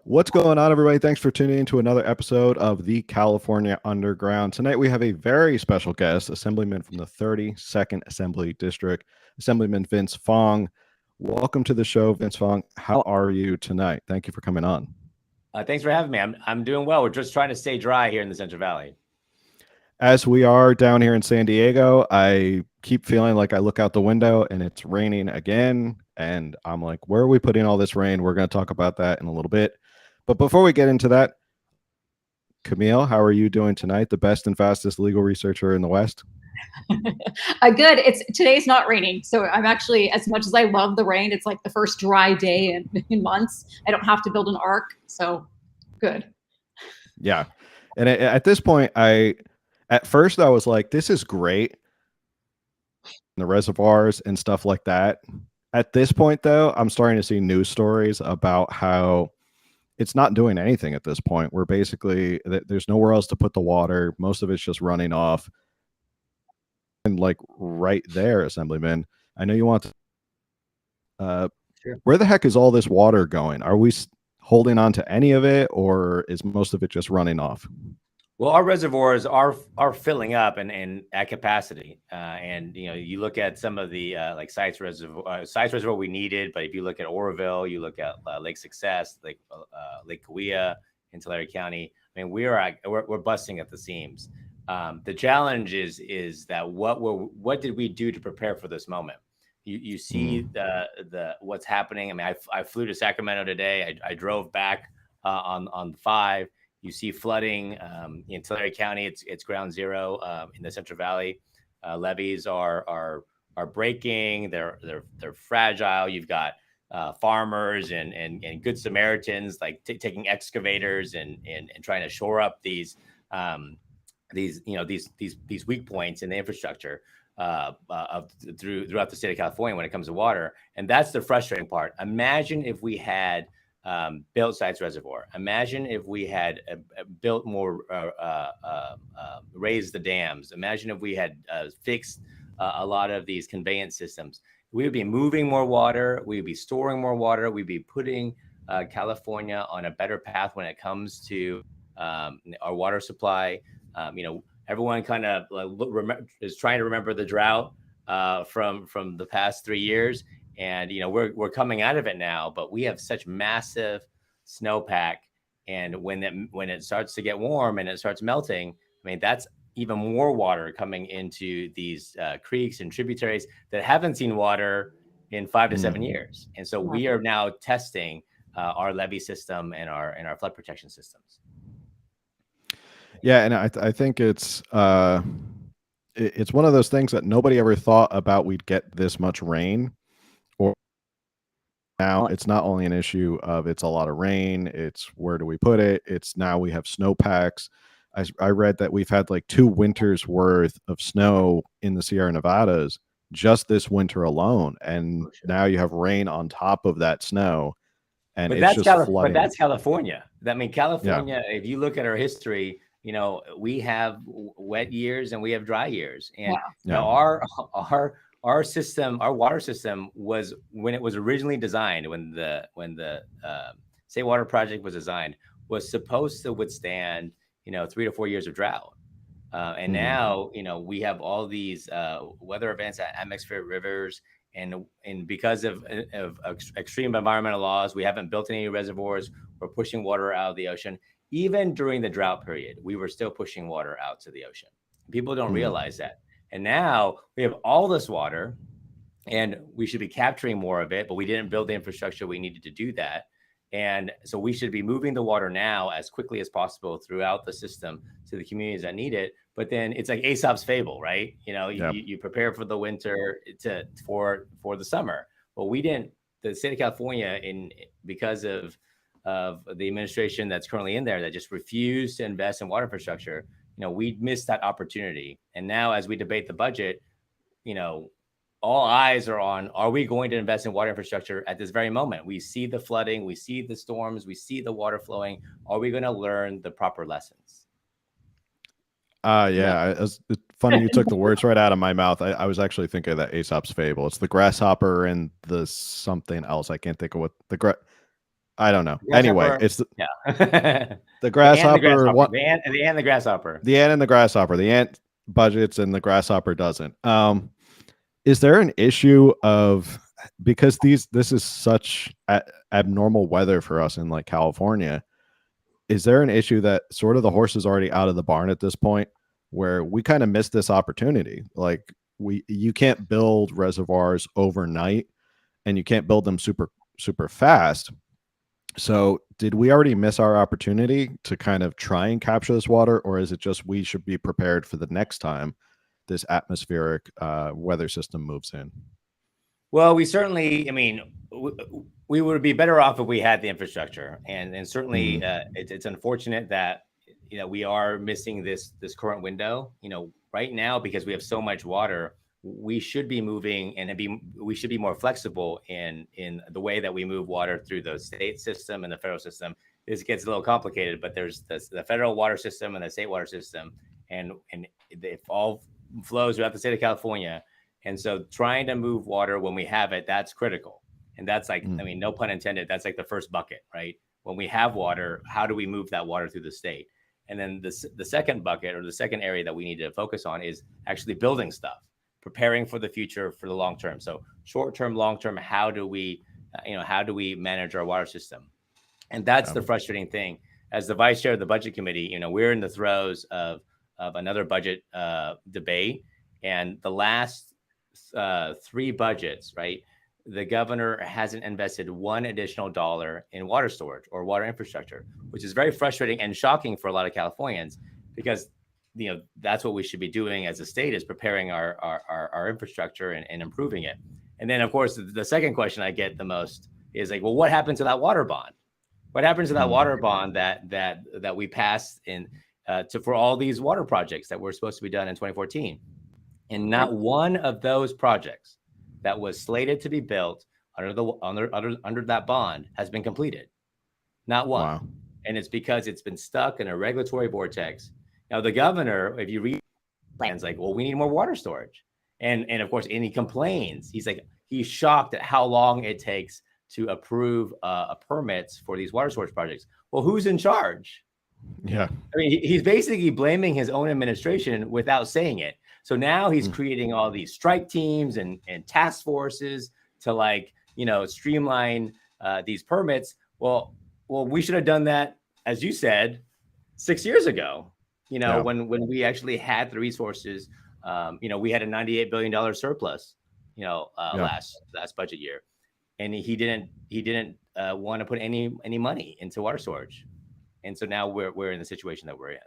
What's going on, everybody? Thanks for tuning in to another episode of the California Underground. Tonight we have a very special guest, Assemblyman from the 32nd Assembly District, Assemblyman Vince Fong. Welcome to the show, Vince Fong. How are you tonight? Thank you for coming on. Thanks for having me. I'm doing well. We're just trying to stay dry here in the Central Valley. As we are down here in San Diego, I keep feeling like I look out the window and it's raining again. And I'm like, where are we putting all this rain? We're going to talk about that in a little bit. But before we get into that, Camille, how are you doing tonight? The best and fastest legal researcher in the West. Good. Today's not raining, so I'm actually, as much as I love the rain, it's like the first dry day in months. I don't have to build an ark, so good. Yeah, and at this point, at first I was like, this is great, the reservoirs and stuff like that. At this point, though, I'm starting to see news stories about how it's not doing anything at this point. We're basically, there's nowhere else to put the water. Most of it's just running off. And like right there, Assemblyman, I know you want to, Sure. Where the heck is all this water going? Are we holding on to any of it, or is most of it just running off? Well, our reservoirs are filling up and at capacity. And you look at some of the like Sites Reservoir we needed, but if you look at Oroville, you look at Lake Success, Lake Cahuilla in Tulare County. I mean, we're busting at the seams. The challenge is that what did we do to prepare for this moment? You see the what's happening. I mean, I flew to Sacramento today. I drove back on 5. You see flooding in Tulare County. It's ground zero in the Central Valley. Levees are breaking. They're fragile. You've got farmers and good Samaritans like taking excavators and trying to shore up these weak points in the infrastructure throughout the state of California when it comes to water. And that's the frustrating part. Imagine if we had built Sites Reservoir. Imagine if we had built more, raised the dams. Imagine if we had fixed a lot of these conveyance systems. We would be moving more water. We would be storing more water. We'd be putting California on a better path when it comes to our water supply. Everyone kind of is trying to remember the drought from the past 3 years. And, we're coming out of it now, but we have such massive snowpack. And when it starts to get warm and it starts melting, I mean, that's even more water coming into these creeks and tributaries that haven't seen water in 5 to 7 years. And so we are now testing our levee system and our flood protection systems. Yeah, and I think it's one of those things that nobody ever thought about. We'd get this much rain. Now it's not only an issue of it's a lot of rain, it's where do we put it? It's now we have snowpacks. I read that we've had like 2 winters worth of snow in the Sierra Nevadas just this winter alone. And now you have rain on top of that snow. And But it's just flooding. But that's California. I mean, California, If you look at our history, we have wet years and we have dry years. And our system, our water system was, when it was originally designed, when the State Water Project was designed, was supposed to withstand 3 to 4 years of drought. And now we have all these weather events at atmospheric rivers, and because of extreme environmental laws, we haven't built any reservoirs. We're pushing water out of the ocean. Even during the drought period, we were still pushing water out to the ocean. People don't realize that. And now we have all this water and we should be capturing more of it, but we didn't build the infrastructure we needed to do that. And so we should be moving the water now as quickly as possible throughout the system to the communities that need it. But then it's like Aesop's fable, right? You prepare for the winter for the summer. Well, we didn't. The state of California, because of the administration that's currently in there that just refused to invest in water infrastructure, we missed that opportunity. And now as we debate the budget, all eyes are on, are we going to invest in water infrastructure at this very moment? We see the flooding, we see the storms, we see the water flowing. Are we going to learn the proper lessons? It's funny you took the words right out of my mouth. I was actually thinking of that Aesop's fable. It's the grasshopper and the something else. I can't think of what I don't know. Anyway, it's the yeah. the grasshopper. What the ant and the grasshopper. the ant and the grasshopper. The ant budgets and the grasshopper doesn't. Is there an issue of, because this is such abnormal weather for us in like California? Is there an issue that sort of the horse is already out of the barn at this point, where we kind of missed this opportunity? Like you can't build reservoirs overnight, and you can't build them super fast. So did we already miss our opportunity to kind of try and capture this water, or is it just we should be prepared for the next time this atmospheric weather system moves in? Well, we certainly, I mean, we would be better off if we had the infrastructure, and certainly it's unfortunate that we are missing this current window. Right now, because we have so much water, we should be moving we should be more flexible in the way that we move water through the state system and the federal system. This gets a little complicated, but there's the federal water system and the state water system, and it all flows throughout the state of California. And so trying to move water when we have it, that's critical. And that's like, I mean, no pun intended, that's like the first bucket, right? When we have water, how do we move that water through the state? And then the second bucket, or the second area that we need to focus on, is actually building stuff, preparing for the future, for the long term. So short term, long term, how do we manage our water system? And that's the frustrating thing. As the vice chair of the budget committee, we're in the throes of another budget debate, and the last 3 budgets, right? The governor hasn't invested $1 additional in water storage or water infrastructure, which is very frustrating and shocking for a lot of Californians, because that's what we should be doing as a state, is preparing our infrastructure and improving it. And then, of course, the second question I get the most is like, well, what happened to that water bond? What happens to that water bond that we passed for all these water projects that were supposed to be done in 2014? And not one of those projects that was slated to be built under that bond has been completed. Not one. Wow. And it's because it's been stuck in a regulatory vortex. Now, the governor, if you read plans, like, well, we need more water storage. And of course, and he complains. He's shocked at how long it takes to approve permits for these water storage projects. Well, who's in charge? Yeah. I mean, he's basically blaming his own administration without saying it. So now he's creating all these strike teams and task forces to streamline these permits. Well, we should have done that, as you said, 6 years ago, when we actually had the resources. We had a $98 billion surplus, last budget year. And he didn't want to put any money into water storage. And so now we're in the situation that we're in.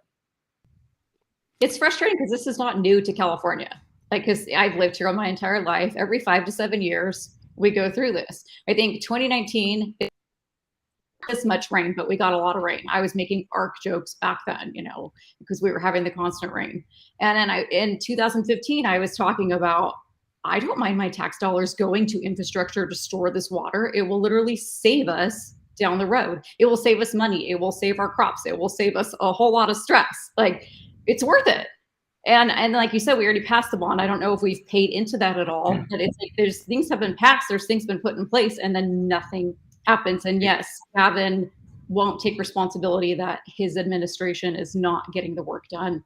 It's frustrating because this is not new to California. Because I've lived here all my entire life. Every 5 to 7 years, we go through this. I think 2019, this much rain, but we got a lot of rain. I was making ARC jokes back then, because we were having the constant rain. And then in 2015, I was talking about, I don't mind my tax dollars going to infrastructure to store this water. It will literally save us down the road. It will save us money. It will save our crops. It will save us a whole lot of stress. It's worth it. And like you said, we already passed the bond. I don't know if we've paid into that at all, but it's like there's things have been passed, there's things been put in place, and then nothing happens. And yes, Gavin won't take responsibility that his administration is not getting the work done.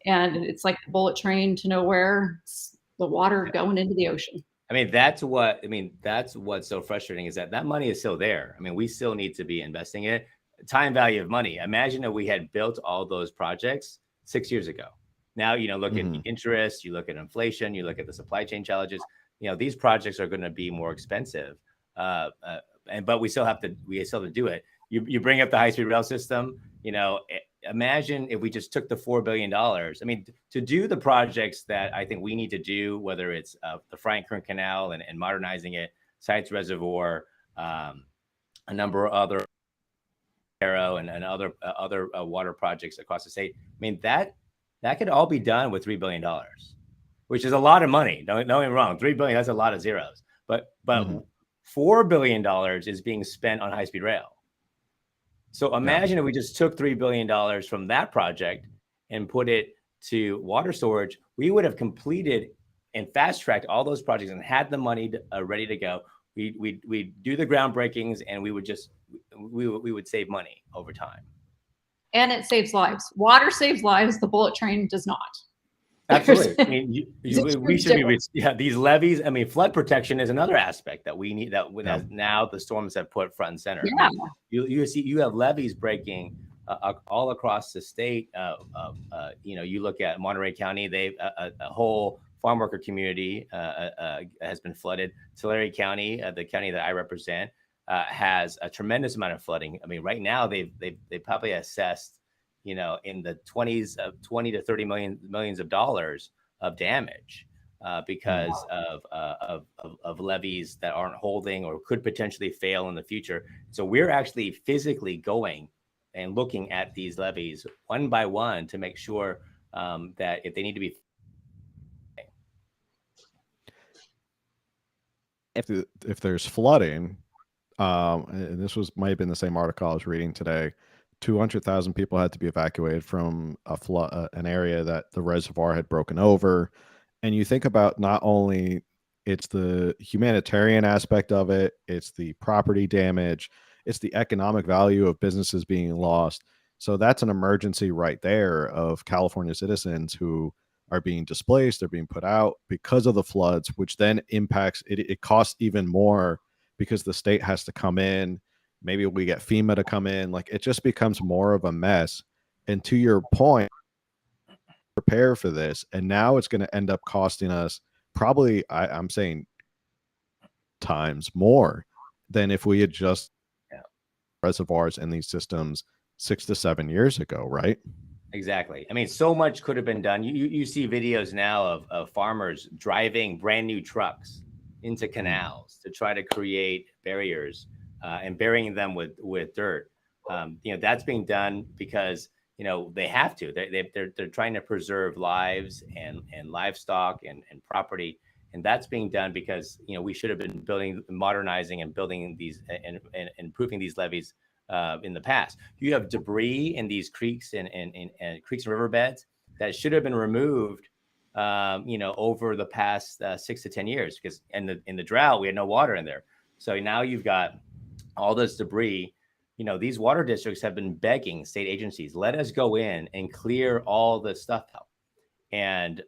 And it's like a bullet train to nowhere. It's the water going into the ocean. I mean, that's what's so frustrating, is that money is still there. I mean, we still need to be investing in it. Time value of money. Imagine if we had built all those projects 6 years ago. Now, look at the interest, you look at inflation, you look at the supply chain challenges. These projects are going to be more expensive, but we still have to do it. You bring up the high-speed rail system. Imagine if we just took the $4 billion. I mean, to do the projects that I think we need to do, whether it's the Frank Kern Canal and modernizing it, Sites Reservoir, a number of other and other water projects across the state. I mean, that could all be done with $3 billion, which is a lot of money. Don't get me wrong. $3 billion, that's a lot of zeros. But $4 billion is being spent on high-speed rail. So imagine if we just took $3 billion from that project and put it to water storage. We would have completed and fast-tracked all those projects and had the money ready to go. We do the groundbreakings, and we would we would save money over time. And it saves lives. Water saves lives. The bullet train does not. Absolutely. I mean, we should be, these levees. I mean, flood protection is another aspect that we need, that now the storms have put front and center. Yeah. I mean, you have levees breaking all across the state. You look at Monterey County, they a whole farm worker community has been flooded. Tulare County, the county that I represent, has a tremendous amount of flooding. I mean, right now they probably assessed, in the 20s of 20 to 30 millions of dollars of damage because of levees that aren't holding or could potentially fail in the future. So we're actually physically going and looking at these levees one by one to make sure that if they need to be, if there's flooding, and this might have been the same article I was reading today, 200,000 people had to be evacuated from an area that the reservoir had broken over. And you think about, not only it's the humanitarian aspect of it, it's the property damage, it's the economic value of businesses being lost. So that's an emergency right there of California citizens who are being displaced, they're being put out because of the floods, which then impacts it. It costs even more because the state has to come in. Maybe we get FEMA to come in. Like, it just becomes more of a mess. And to your point, prepare for this. And now it's going to end up costing us probably, I'm saying, times more than if we had just reservoirs in these systems 6 to 7 years ago, right? Exactly. I mean, so much could have been done. You see videos now of farmers driving brand new trucks into canals to try to create barriers and burying them with dirt. That's being done because they have to. They're trying to preserve lives and livestock and property, and that's being done because we should have been modernizing and building these and improving these levees in the past. You have debris in these creeks and creeks and riverbeds that should have been removed over the past 6 to 10 years, because in the drought we had no water in there. So now you've got all this debris. These water districts have been begging state agencies, let us go in and clear all this stuff out. And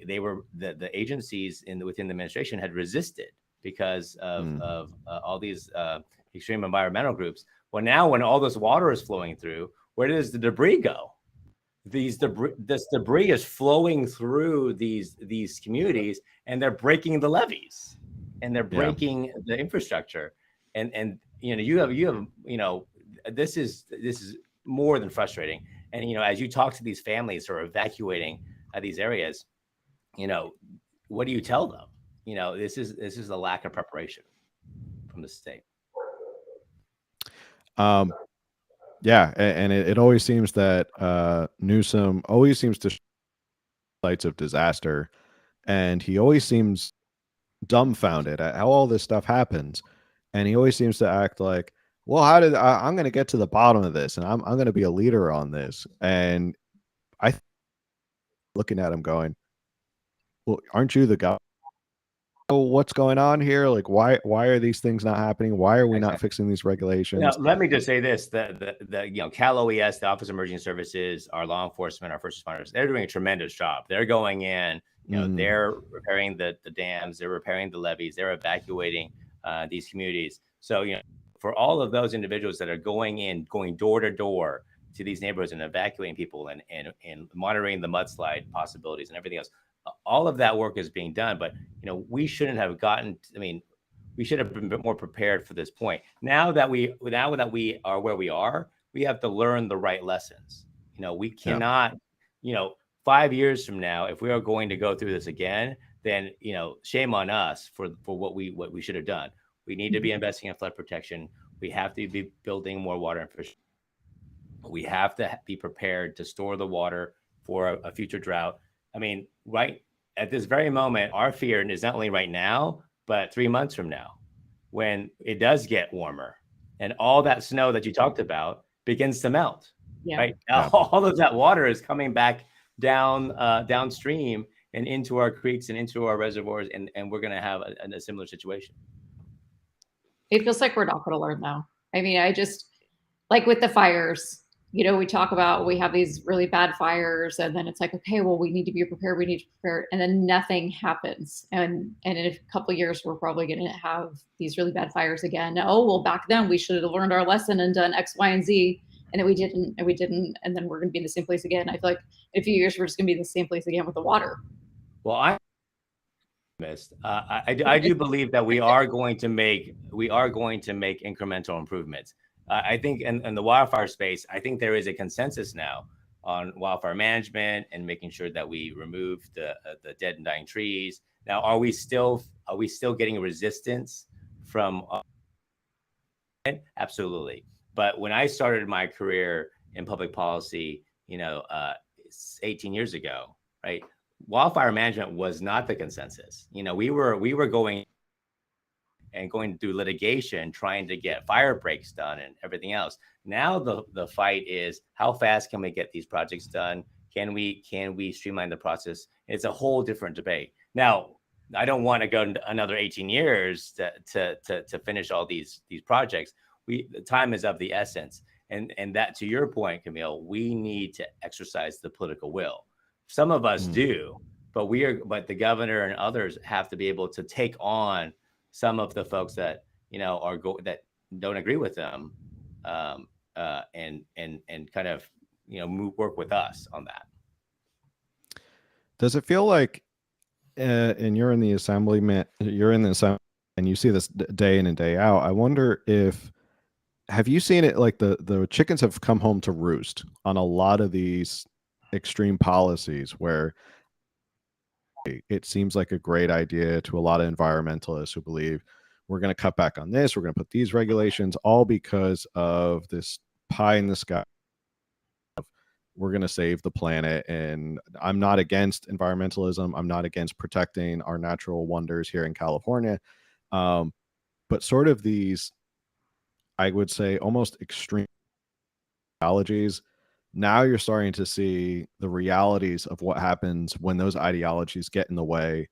they were the agencies within the administration had resisted because of all these extreme environmental groups. Well, now when all this water is flowing through, where does the debris go? This debris is flowing through these communities, and they're breaking the levees, and they're breaking the infrastructure. And you have this is more than frustrating. And as you talk to these families who are evacuating these areas, what do you tell them? This is a lack of preparation from the state. And it always seems that Newsom always seems to show sites of disaster, and he always seems dumbfounded at how all this stuff happens, and he always seems to act like, well, I'm going to get to the bottom of this, and I'm going to be a leader on this. And looking at him going, well, aren't you the guy? What's going on here? Like, why are these things not happening? Why are we not fixing these regulations? Now, let me just say this: the Cal OES, the Office of Emergency Services, our law enforcement, our first responders, they're doing a tremendous job. They're going in, they're repairing the dams, they're repairing the levees, they're evacuating these communities. So, for all of those individuals that are going door to door to these neighborhoods and evacuating people and monitoring the mudslide possibilities and everything else, all of that work is being done. But we shouldn't have we should have been a bit more prepared for this point. Now that we are where we are, we have to learn the right lessons. We cannot, 5 years from now, if we are going to go through this again, then shame on us for what we should have done. We need to be investing in flood protection. We have to be building more water infrastructure. We have to be prepared to store the water for a future drought. I mean, right at this very moment, our fear is not only right now, but 3 months from now, when it does get warmer and all that snow that you talked about begins to melt, right? All of that water is coming back downstream and into our creeks and into our reservoirs, and we're going to have a similar situation. It feels like we're not going to learn, though. I mean, I just, like with the fires, you know, we talk about, we have these really bad fires, and then it's like, okay, well, we need to be prepared. We need to prepare, and then nothing happens. And in a couple of years, we're probably going to have these really bad fires again. Oh, well, back then we should have learned our lesson and done X, Y, and Z, and then we didn't, and then we're going to be in the same place again. I feel like in a few years we're just going to be in the same place again with the water. Well, I do believe that we are going to make incremental improvements. I think in the wildfire space, I think there is a consensus now on wildfire management and making sure that we remove the dead and dying trees. Now, are we still getting resistance from? Absolutely. But when I started my career in public policy, 18 years ago, right? Wildfire management was not the consensus. We were going through litigation, trying to get fire breaks done and everything else. Now the fight is, how fast can we get these projects done? Can we streamline the process? It's a whole different debate. Now, I don't want to go another 18 years to finish all these projects. The time is of the essence. And that, to your point, Camille, we need to exercise the political will. Some of us do, but the governor and others have to be able to take on some of the folks that that don't agree with them, and kind of work with us on that. Does it feel like, and you're in the assembly, and you see this day in and day out? I wonder have you seen it, like the chickens have come home to roost on a lot of these extreme policies where it seems like a great idea to a lot of environmentalists who believe we're going to cut back on this, we're going to put these regulations, all because of this pie in the sky. We're going to save the planet. And I'm not against environmentalism. I'm not against protecting our natural wonders here in California. But sort of these, I would say, almost extreme ideologies. Now you're starting to see the realities of what happens when those ideologies get in the way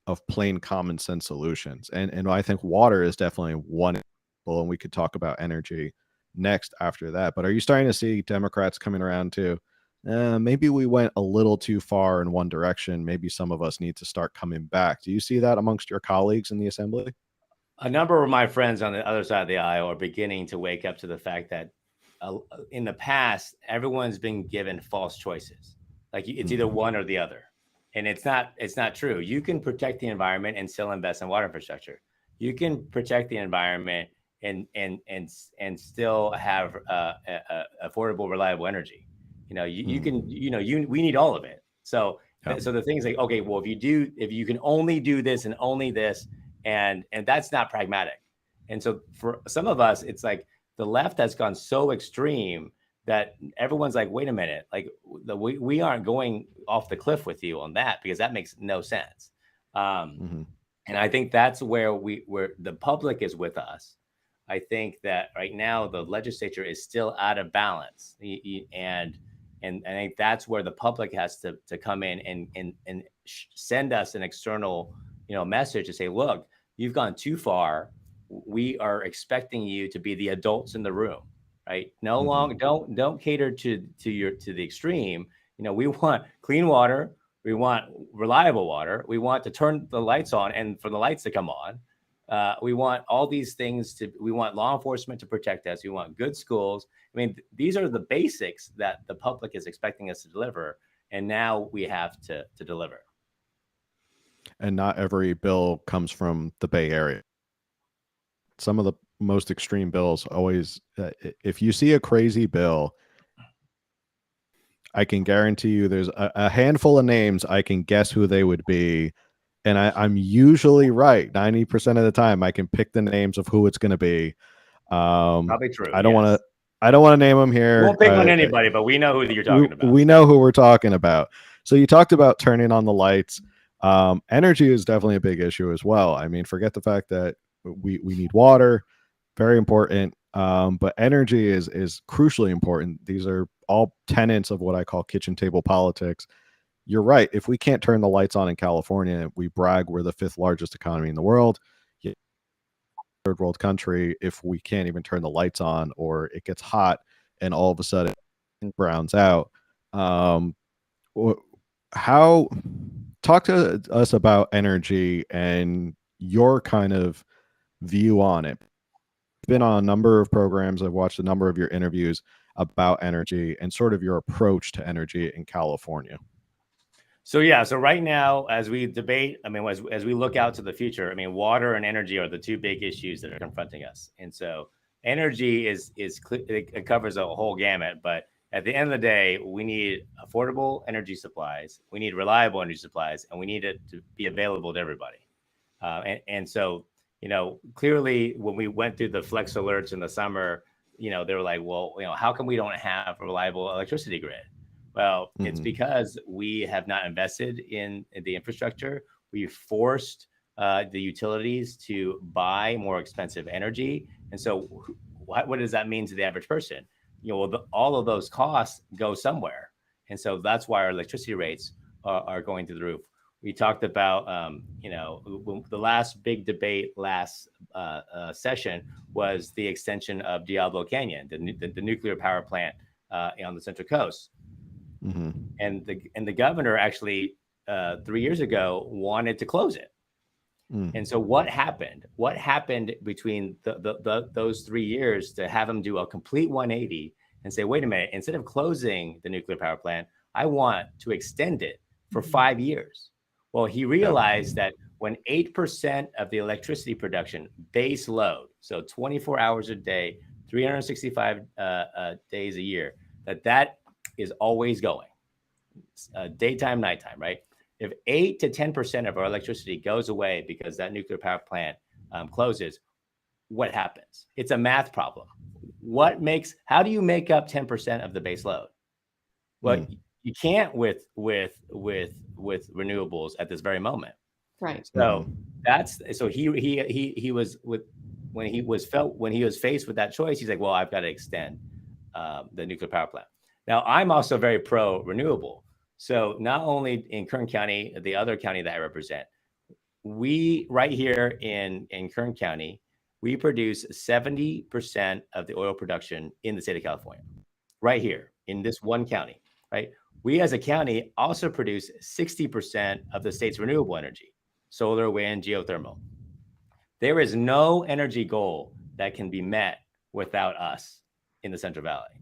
of plain common sense solutions. And I think water is definitely one example, and we could talk about energy next after that. But are you starting to see Democrats coming around to, maybe we went a little too far in one direction. Maybe some of us need to start coming back. Do you see that amongst your colleagues in the assembly? A number of my friends on the other side of the aisle are beginning to wake up to the fact that in the past, everyone's been given false choices. Like it's either one or the other. And it's not true. You can protect the environment and still invest in water infrastructure. You can protect the environment and still have affordable, reliable energy. We need all of it. So the thing's like, okay, well, if you can only do this and only this, and that's not pragmatic. And so for some of us, it's like the left has gone so extreme that everyone's like, wait a minute, like we aren't going off the cliff with you on that, because that makes no sense. And I think that's where the public is with us. I think that right now the legislature is still out of balance, and I think that's where the public has to come in and send us an external message to say, look, you've gone too far. We are expecting you to be the adults in the room, right? No longer, don't cater to the extreme. We want clean water. We want reliable water. We want to turn the lights on and for the lights to come on. We want all these things we want law enforcement to protect us. We want good schools. I mean, these are the basics that the public is expecting us to deliver. And now we have to deliver. And not every bill comes from the Bay Area. Some of the most extreme bills always, if you see a crazy bill, I can guarantee you there's a handful of names. I can guess who they would be. And I'm usually right. 90% of the time, I can pick the names of who it's going to be. Probably true. I don't want to name them here. We won't pick on anybody, but we know who you're talking about. We know who we're talking about. So you talked about turning on the lights. Energy is definitely a big issue as well. I mean, forget the fact that we need water, very important. But energy is crucially important. These are all tenets of what I call kitchen table politics. You're right. If we can't turn the lights on in California, we brag we're the 5th largest economy in the world. third world country if we can't even turn the lights on, or it gets hot and all of a sudden it browns out. How talk to us about energy and your kind of view on it. Been on a number of programs. I've watched a number of your interviews about energy and sort of your approach to energy in California. So yeah, so right now, as we debate, I mean, as we look out to the future, I mean, water and energy are the two big issues that are confronting us. And so energy it covers a whole gamut, but at the end of the day, we need affordable energy supplies, we need reliable energy supplies, and we need it to be available to everybody. And so, you know, clearly when we went through the flex alerts in the summer, you know, they were like, well, you know, how come we don't have a reliable electricity grid? Well, it's because we have not invested in the infrastructure. We've forced the utilities to buy more expensive energy. And so what does that mean to the average person? You know, well, all of those costs go somewhere. And so that's why our electricity rates are going through the roof. We talked about, you know, the last big debate last session was the extension of Diablo Canyon, the nuclear power plant on the Central Coast. And the governor actually 3 years ago wanted to close it. And so what happened? What happened between those 3 years to have him do a complete 180 and say, wait a minute, instead of closing the nuclear power plant, I want to extend it for 5 years. Well, he realized that when 8% of the electricity production base load, so 24 hours a day, 365 days a year, that is always going, daytime, nighttime, right? If 8 to 10% of our electricity goes away because that nuclear power plant closes, what happens? It's a math problem. How do you make up 10% of the base load? Well, you can't with renewables at this very moment. Right. So he was when he was faced with that choice, he's like, well, I've got to extend the nuclear power plant. Now, I'm also very pro renewable. So not only in Kern County, the other county that I represent, we right here in Kern County, we produce 70% of the oil production in the state of California, right here in this one county, right? We as a county also produce 60% of the state's renewable energy, solar, wind, geothermal. There is no energy goal that can be met without us in the Central Valley.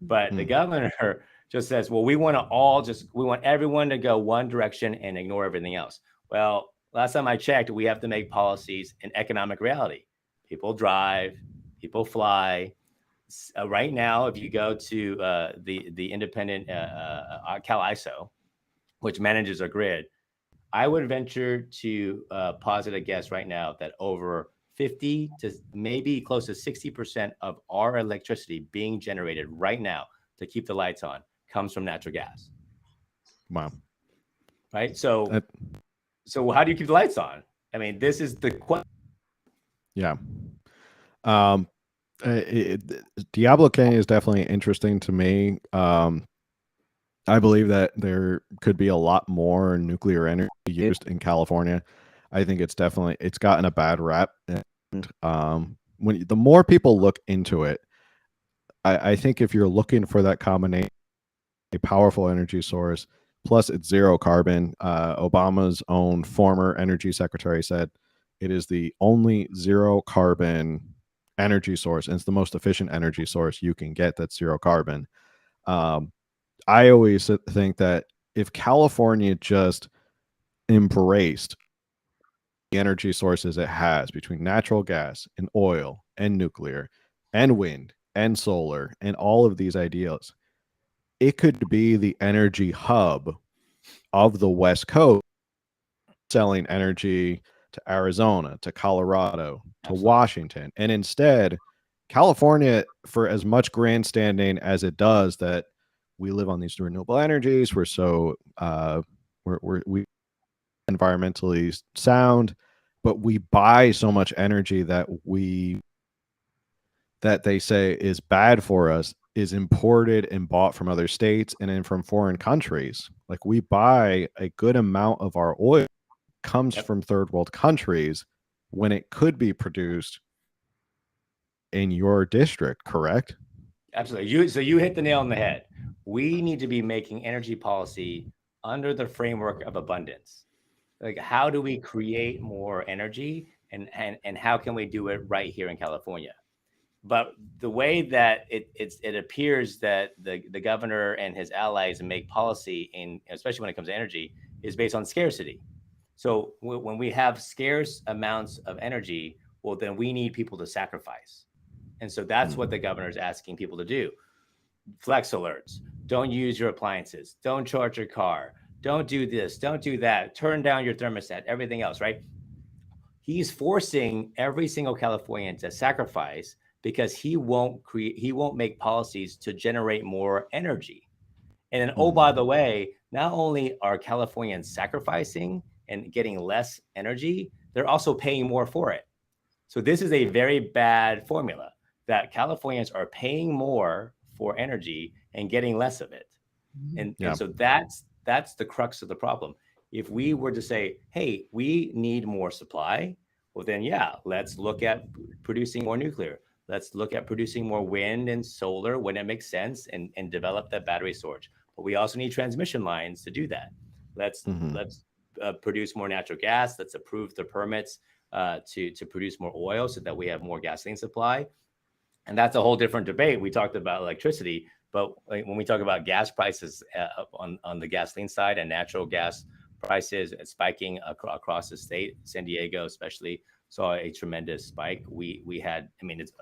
But the governor just says, well, we want everyone to go one direction and ignore everything else. Well, last time I checked, we have to make policies in economic reality. People drive, people fly. Right now, if you go to the independent Cal ISO, which manages a grid, I would venture to posit a guess right now that over 50 to maybe close to 60% of our electricity being generated right now to keep the lights on comes from natural gas. Wow. Right. So how do you keep the lights on? I mean, this is the question. Yeah. Diablo Canyon is definitely interesting to me. I believe that there could be a lot more nuclear energy used in California. I think it's gotten a bad rap. And the more people look into it, I think if you're looking for that combination, a powerful energy source, plus it's zero carbon, Obama's own former energy secretary said it is the only zero carbon energy source, and it's the most efficient energy source you can get that's zero carbon. I always think that if California just embraced the energy sources it has between natural gas and oil and nuclear and wind and solar and all of these ideas, it could be the energy hub of the West Coast, selling energy to Arizona, to Colorado, to Washington. And instead, California, for as much grandstanding as it does that we live on these renewable energies, we're so we environmentally sound, but we buy so much energy that they say is bad for us is imported and bought from other states and then from foreign countries. Like, we buy a good amount of our oil comes from third world countries when it could be produced in your district, correct? Absolutely. So you hit the nail on the head. We need to be making energy policy under the framework of abundance. Like, how do we create more energy, and how can we do it right here in California? But the way that it appears that the governor and his allies make policy, in especially when it comes to energy, is based on scarcity. So when we have scarce amounts of energy, well, then we need people to sacrifice. And so that's what the governor is asking people to do. Flex alerts. Don't use your appliances. Don't charge your car. Don't do this. Don't do that. Turn down your thermostat, everything else, right? He's forcing every single Californian to sacrifice because he won't make policies to generate more energy. And then, oh, by the way, not only are Californians sacrificing and getting less energy, they're also paying more for it. So this is a very bad formula, that Californians are paying more for energy and getting less of it. And so that's the crux of the problem. If we were to say, hey, we need more supply, well, then, yeah, let's look at producing more nuclear. Let's look at producing more wind and solar when it makes sense, and develop that battery storage. But we also need transmission lines to do that. Let's produce more natural gas. Let's approve the permits to produce more oil so that we have more gasoline supply. And that's a whole different debate. We talked about electricity, but when we talk about gas prices on the gasoline side, and natural gas prices spiking across the state, San Diego especially saw a tremendous spike. We had, I mean, it's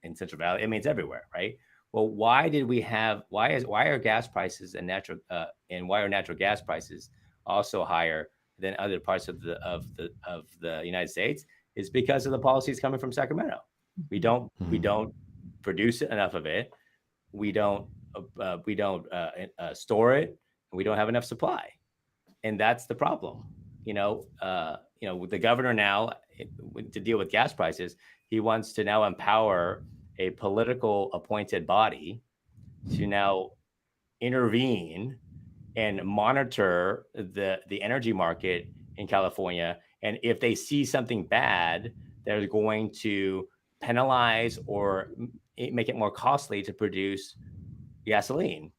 in Central Valley. I mean, it's everywhere, right? Well, why are gas prices and why are natural gas prices also higher than other parts of the United States? Is because of the policies coming from Sacramento. We don't produce enough of it. We don't store it, and we don't have enough supply, and that's the problem. With the governor now, to deal with gas prices, he wants to now empower a political appointed body to now intervene and monitor the energy market in California. And if they see something bad, they're going to penalize or make it more costly to produce gasoline.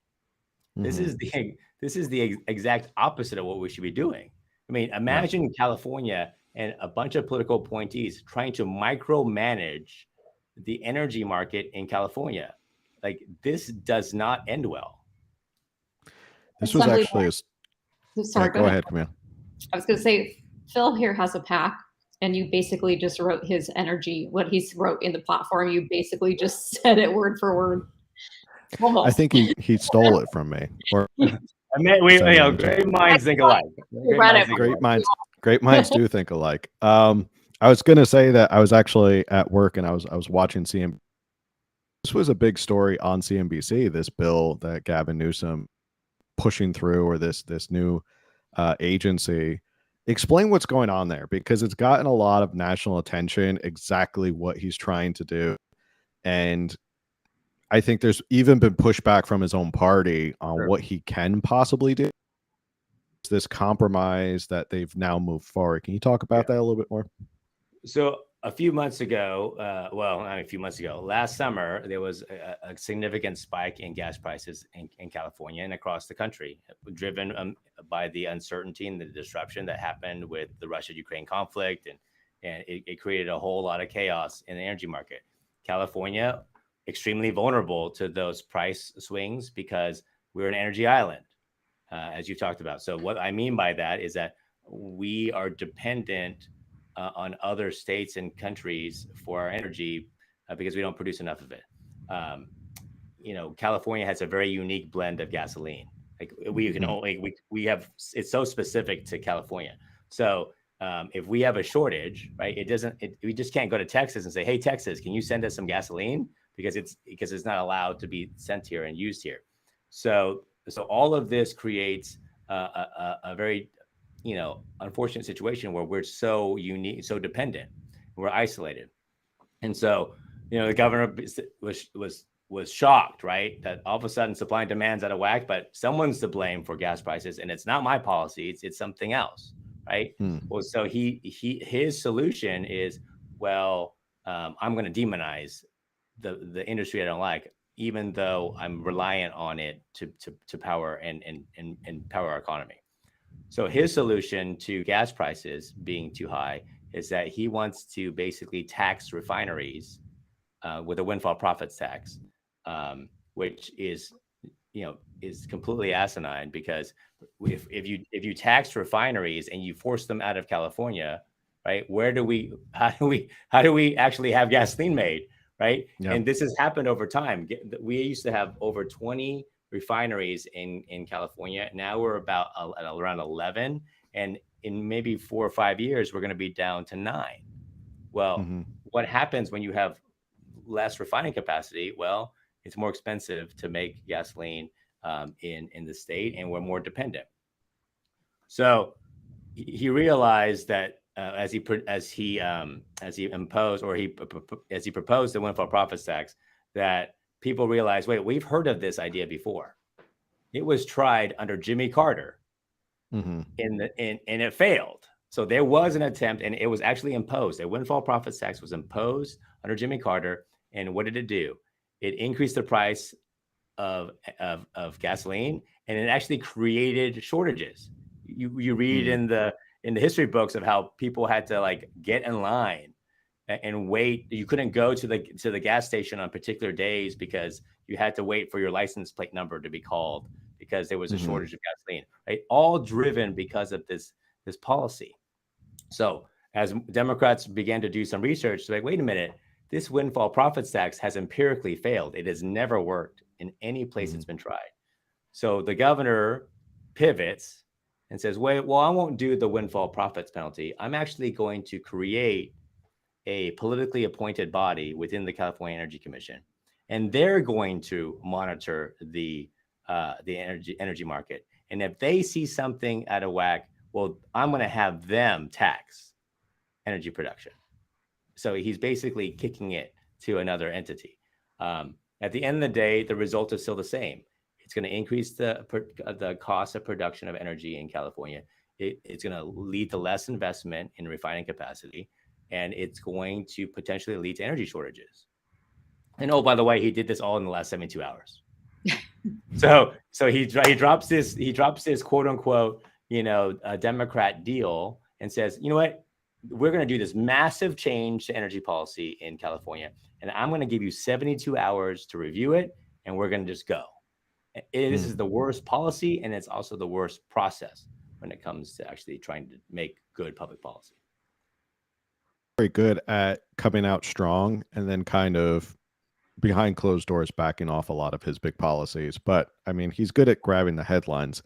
This is the exact opposite of what we should be doing. I mean, imagine California and a bunch of political appointees trying to micromanage the energy market in California. Like, this does not end well. This was actually sorry, go ahead, Camille. I was going to say, Phil here has a PAC, and you basically just wrote his energy, what he wrote in the platform. You basically just said it word for word. Almost. I think he stole it from me. Or I mean, great minds think alike. Great minds do think alike. I was going to say that I was actually at work and I was watching CNBC. This was a big story on CNBC. This bill that Gavin Newsom pushing through, or this new agency. Explain what's going on there, because it's gotten a lot of national attention, exactly what he's trying to do. And I think there's even been pushback from his own party on what he can possibly do. It's this compromise that they've now moved forward. Can you talk about that a little bit more? So a few months ago, last summer, there was a significant spike in gas prices in California and across the country, driven by the uncertainty and the disruption that happened with the Russia-Ukraine conflict. And it created a whole lot of chaos in the energy market. California, extremely vulnerable to those price swings because we're an energy island, as you talked about. So what I mean by that is that we are dependent on other states and countries for our energy because we don't produce enough of it. California has a very unique blend of gasoline. Like, it's so specific to California. So if we have a shortage, right, we just can't go to Texas and say, hey, Texas, can you send us some gasoline? Because it's not allowed to be sent here and used here. So all of this creates a very unfortunate situation where we're so unique, so dependent, we're isolated. And so, the governor was shocked, right? That all of a sudden supply and demand's out of whack, but someone's to blame for gas prices. And it's not my policy, it's something else, right? Well, so his solution is, I'm going to demonize the industry I don't like, even though I'm reliant on it to power and power our economy. So his solution to gas prices being too high is that he wants to basically tax refineries with a windfall profits tax, which is is completely asinine, because if you tax refineries and you force them out of California, right? How do we actually have gasoline made, right? Yeah. And this has happened over time. We used to have over 20 refineries in California. Now we're about at around 11, and in maybe 4 or 5 years we're going to be down to 9. Well, what happens when you have less refining capacity? Well, it's more expensive to make gasoline in the state, and we're more dependent. So he realized that as he proposed the windfall profits tax, that people realized, wait, we've heard of this idea before. It was tried under Jimmy Carter, and it failed. So there was an attempt, and it was actually imposed. A windfall profits tax was imposed under Jimmy Carter, and what did it do? It increased the price of gasoline, and it actually created shortages. You read in the history books of how people had to like get in line and wait. You couldn't go to the gas station on particular days because you had to wait for your license plate number to be called because there was a shortage of gasoline. Right, all driven because of this policy. So as Democrats began to do some research, they're like, wait a minute, this windfall profits tax has empirically failed. It has never worked in any place it's been tried. So the governor pivots and says, wait, well, I won't do the windfall profits penalty. I'm actually going to create a politically appointed body within the California Energy Commission, and they're going to monitor the energy market. And if they see something out of whack, well, I'm going to have them tax energy production. So he's basically kicking it to another entity. At the end of the day, the result is still the same. It's going to increase the cost of production of energy in California. It's going to lead to less investment in refining capacity, and it's going to potentially lead to energy shortages. And oh, by the way, he did this all in the last 72 hours. So he drops this quote unquote, Democrat deal and says, you know what? We're going to do this massive change to energy policy in California, and I'm going to give you 72 hours to review it, and we're going to just go. This is the worst policy, and it's also the worst process when it comes to actually trying to make good public policy. Very good at coming out strong and then kind of behind closed doors backing off a lot of his big policies. But I mean, he's good at grabbing the headlines.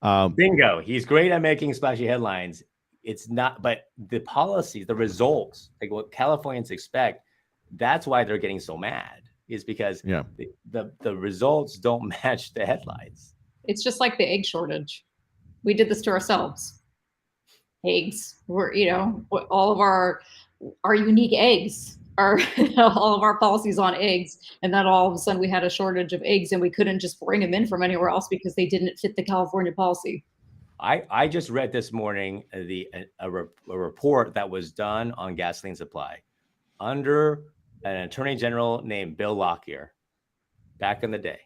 Bingo. He's great at making splashy headlines. It's not, but the policies, the results, like what Californians expect, that's why they're getting so mad, is because the results don't match the headlines. It's just like the egg shortage. We did this to ourselves. Eggs were, all of our unique eggs are all of our policies on eggs. And then all of a sudden we had a shortage of eggs and we couldn't just bring them in from anywhere else because they didn't fit the California policy. I just read this morning a report that was done on gasoline supply under an attorney general named Bill Lockyer back in the day.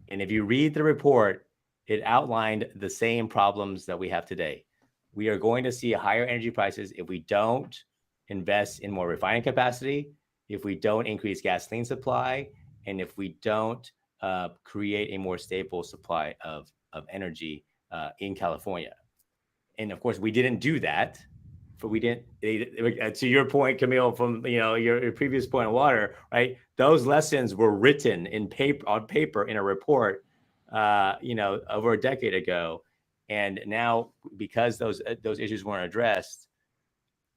And if you read the report, it outlined the same problems that we have today. We are going to see higher energy prices if we don't invest in more refining capacity, if we don't increase gasoline supply, and if we don't create a more stable supply of energy in California. And of course, we didn't do that. But we didn't. To your point, Camille, from your previous point on water, right? Those lessons were written on paper in a report, over a decade ago, and now because those issues weren't addressed,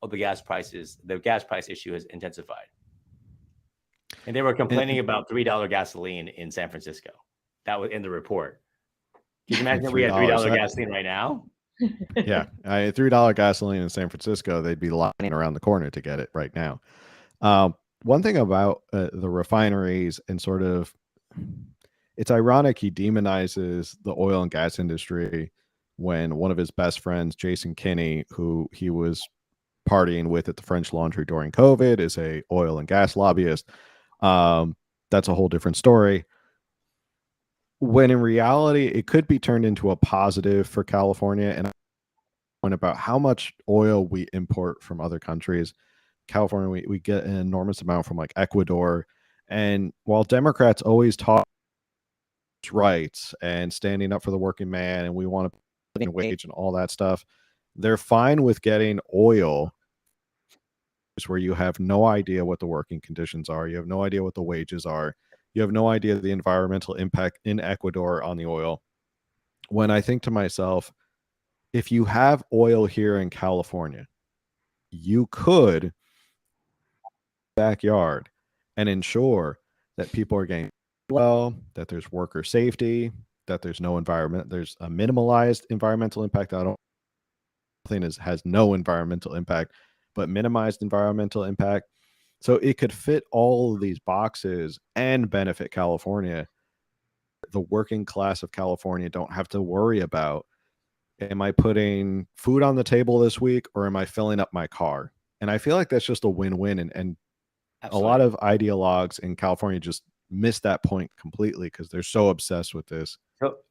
the gas price issue has intensified. And they were complaining about $3 gasoline in San Francisco. That was in the report. Can you imagine if we had $3 gasoline right now? Yeah, $3 gasoline in San Francisco, they'd be lining around the corner to get it right now. One thing about the refineries and sort of, it's ironic he demonizes the oil and gas industry when one of his best friends, Jason Kinney, who he was partying with at the French Laundry during COVID, is a oil and gas lobbyist. That's a whole different story. When in reality, it could be turned into a positive for California. And point about how much oil we import from other countries. California, we get an enormous amount from like Ecuador. And while Democrats always talk rights and standing up for the working man, and we want to put in wage and all that stuff, they're fine with getting oil where you have no idea what the working conditions are. You have no idea what the wages are. You have no idea the environmental impact in Ecuador on the oil. When I think to myself, if you have oil here in California, you could backyard and ensure that people are getting well, that there's worker safety, that there's no environment, there's a minimalized environmental impact. I don't think has no environmental impact, but minimized environmental impact. So it could fit all of these boxes and benefit California. The working class of California don't have to worry about, am I putting food on the table this week or am I filling up my car? And I feel like that's just a win-win. And a lot of ideologues in California just miss that point completely because they're so obsessed with this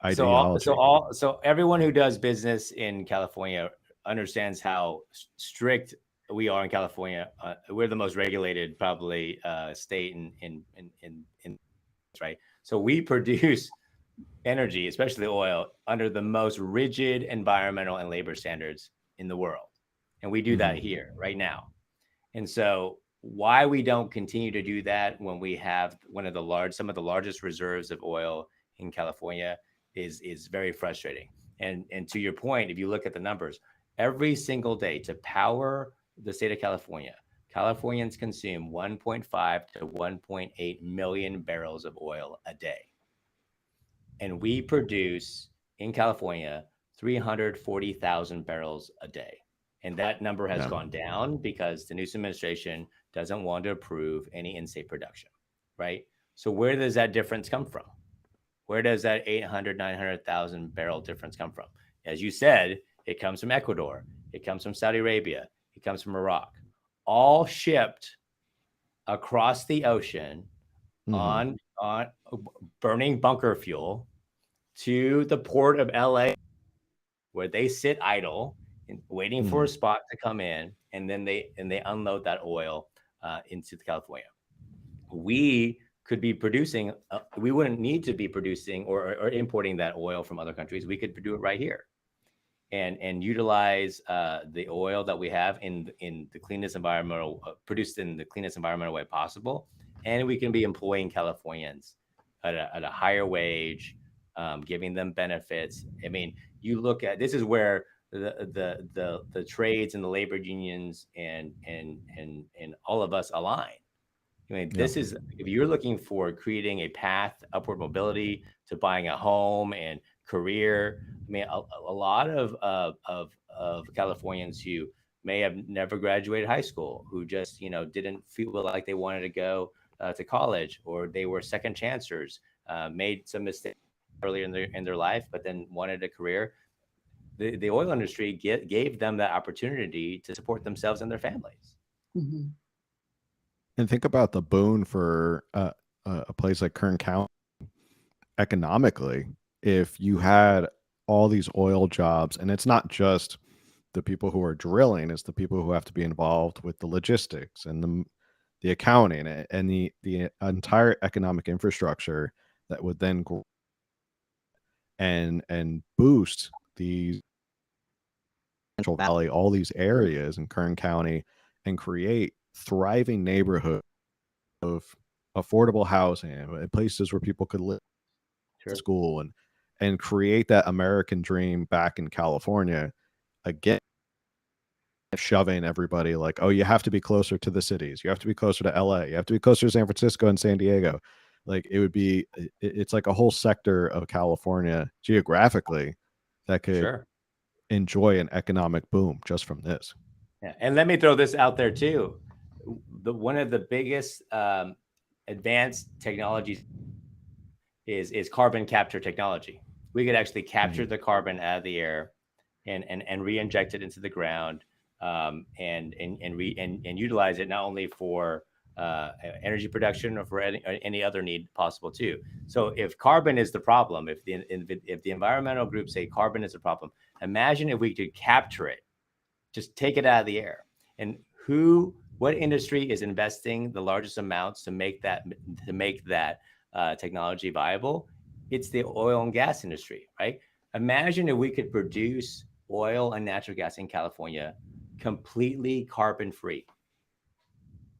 ideology. So everyone who does business in California understands how strict we are in California. We're the most regulated, probably, state in right. So we produce energy, especially oil, under the most rigid environmental and labor standards in the world, and we do that here right now. And so, why we don't continue to do that when we have some of the largest reserves of oil in California is very frustrating. And to your point, if you look at the numbers, every single day to power the state of California, Californians consume 1.5 to 1.8 million barrels of oil a day. And we produce in California 340,000 barrels a day. And that number has gone down because the Newsom administration doesn't want to approve any in-state production, right? So where does that difference come from? Where does that 800, 900,000 barrel difference come from? As you said, it comes from Ecuador. It comes from Saudi Arabia. It comes from Iraq. All shipped across the ocean on burning bunker fuel to the port of LA, where they sit idle waiting for a spot to come in, and then they unload that oil into California. We could be producing, we wouldn't need to be producing or importing that oil from other countries. We could do it right here and utilize the oil that we have in the cleanest environmental, produced in the cleanest environmental way possible. And we can be employing Californians at a higher wage, giving them benefits. I mean, you look at, this is where the trades and the labor unions and all of us align. I mean, this is, if you're looking for creating a path, upward mobility to buying a home and career, I mean, a lot of Californians who may have never graduated high school, who just, didn't feel like they wanted to go to college, or they were second chancers, made some mistakes earlier in their life, but then wanted a career. The oil industry gave them that opportunity to support themselves and their families. Mm-hmm. And think about the boon for a place like Kern County economically. If you had all these oil jobs, and it's not just the people who are drilling, it's the people who have to be involved with the logistics and the accounting and the entire economic infrastructure that would then grow and boost the Central Valley, all these areas in Kern County, and create thriving neighborhoods of affordable housing and places where people could live, school, and create that American dream back in California again. Shoving everybody like, oh, you have to be closer to the cities, you have to be closer to LA, you have to be closer to San Francisco and San Diego. Like, it would be, it's like a whole sector of California geographically that could enjoy an economic boom just from this. Yeah. And let me throw this out there too. One of the biggest advanced technologies is carbon capture technology. We could actually capture the carbon out of the air and re-inject it into the ground, and utilize it not only for energy production or for any other need possible too. So if carbon is the problem, if the environmental groups say carbon is a problem, imagine if we could capture it, just take it out of the air. And what industry is investing the largest amounts to make that technology viable? It's the oil and gas industry, right? Imagine if we could produce oil and natural gas in California completely carbon free.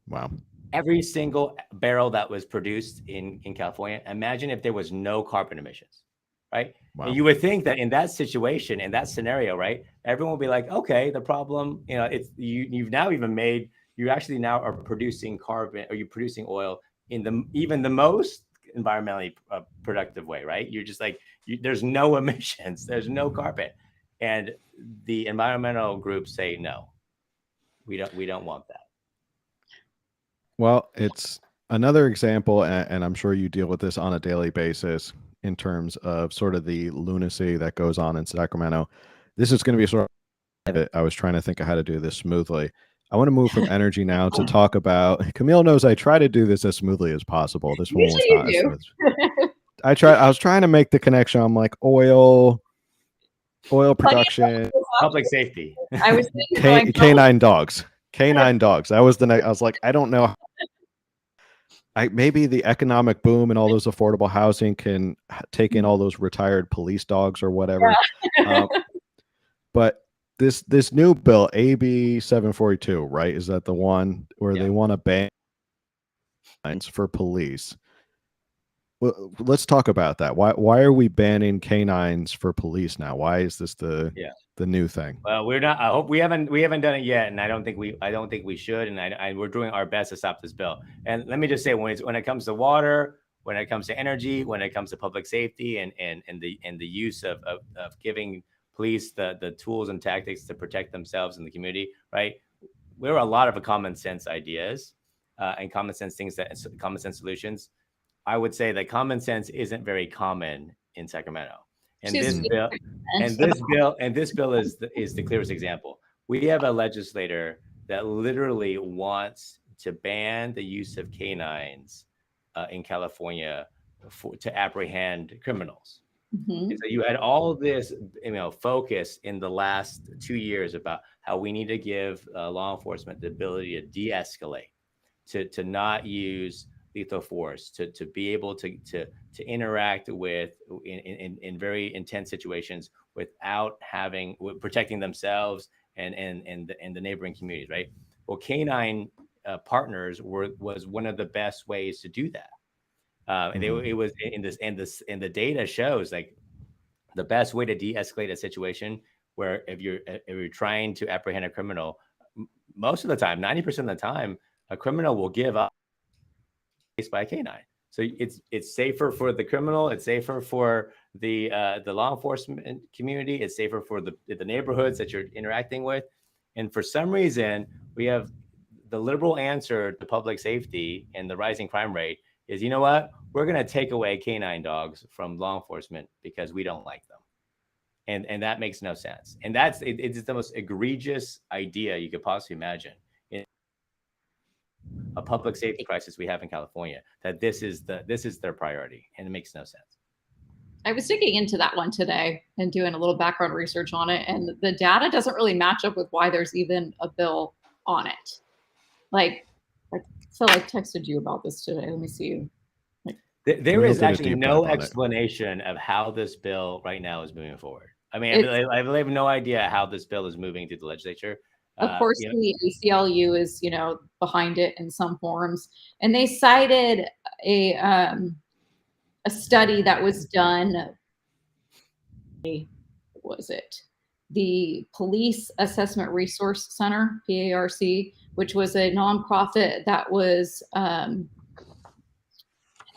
Wow. Every single barrel that was produced in California, imagine if there was no carbon emissions, right? Wow. And you would think that in that situation, in that scenario, right, everyone will be like, okay, the problem, it's you've now even made, you actually now are producing carbon, or you're producing oil in even the most environmentally productive way, right? You're just like, there's no emissions, there's no carbon. And the environmental groups say, no, we don't want that. Well, it's another example, and I'm sure you deal with this on a daily basis in terms of sort of the lunacy that goes on in Sacramento. This is going to be sort of, I was trying to think of how to do this smoothly. I want to move from energy now to talk about, Camille knows I try to do this as smoothly as possible. This one was not as smooth. I was trying to make the connection. I'm like oil production, public safety. I was thinking canine dogs. Canine dogs. That was the next. I was like, I don't know. Maybe the economic boom and all those affordable housing can take in all those retired police dogs or whatever. Yeah. But this new bill, AB 742, right? Is that the one where they want to ban canines for police? Well, let's talk about that. Why are we banning canines for police now? Why is this the new thing? Well, we're not. I hope we haven't done it yet, and I don't think we should. And we're doing our best to stop this bill. And let me just say, when it comes to water, when it comes to energy, when it comes to public safety, and the use of giving police the tools and tactics to protect themselves in the community, right? There are a lot of common sense ideas and common sense solutions. I would say that common sense isn't very common in Sacramento. And this bill is the clearest example. We have a legislator that literally wants to ban the use of canines in California to apprehend criminals. Mm-hmm. And so you had all this, focus in the last 2 years about how we need to give law enforcement the ability to de-escalate, to not use lethal force, to be able to interact with in very intense situations without protecting themselves and the neighboring communities, right? Well, canine partners was one of the best ways to do that. And it was in the data shows like the best way to de-escalate a situation where if you're trying to apprehend a criminal, most of the time, 90% of the time, a criminal will give up by a canine. So it's safer for the criminal, it's safer for the law enforcement community, it's safer for the neighborhoods that you're interacting with. And for some reason, we have the liberal answer to public safety and the rising crime rate is, you know what? We're going to take away canine dogs from law enforcement because we don't like them. And that makes no sense. And it's the most egregious idea you could possibly imagine. A public safety crisis we have in California, that this is their priority, and it makes no sense. I was digging into that one today and doing a little background research on it, and the data doesn't really match up with why there's even a bill on it. Like, I feel like I texted you about this today. Let me see. There is actually no explanation of how this bill right now is moving forward. I mean, I have no idea how this bill is moving through the legislature. Of course, the ACLU is, behind it in some forms, and they cited a study that was done. What was it? The Police Assessment Resource Center, PARC, which was a nonprofit that was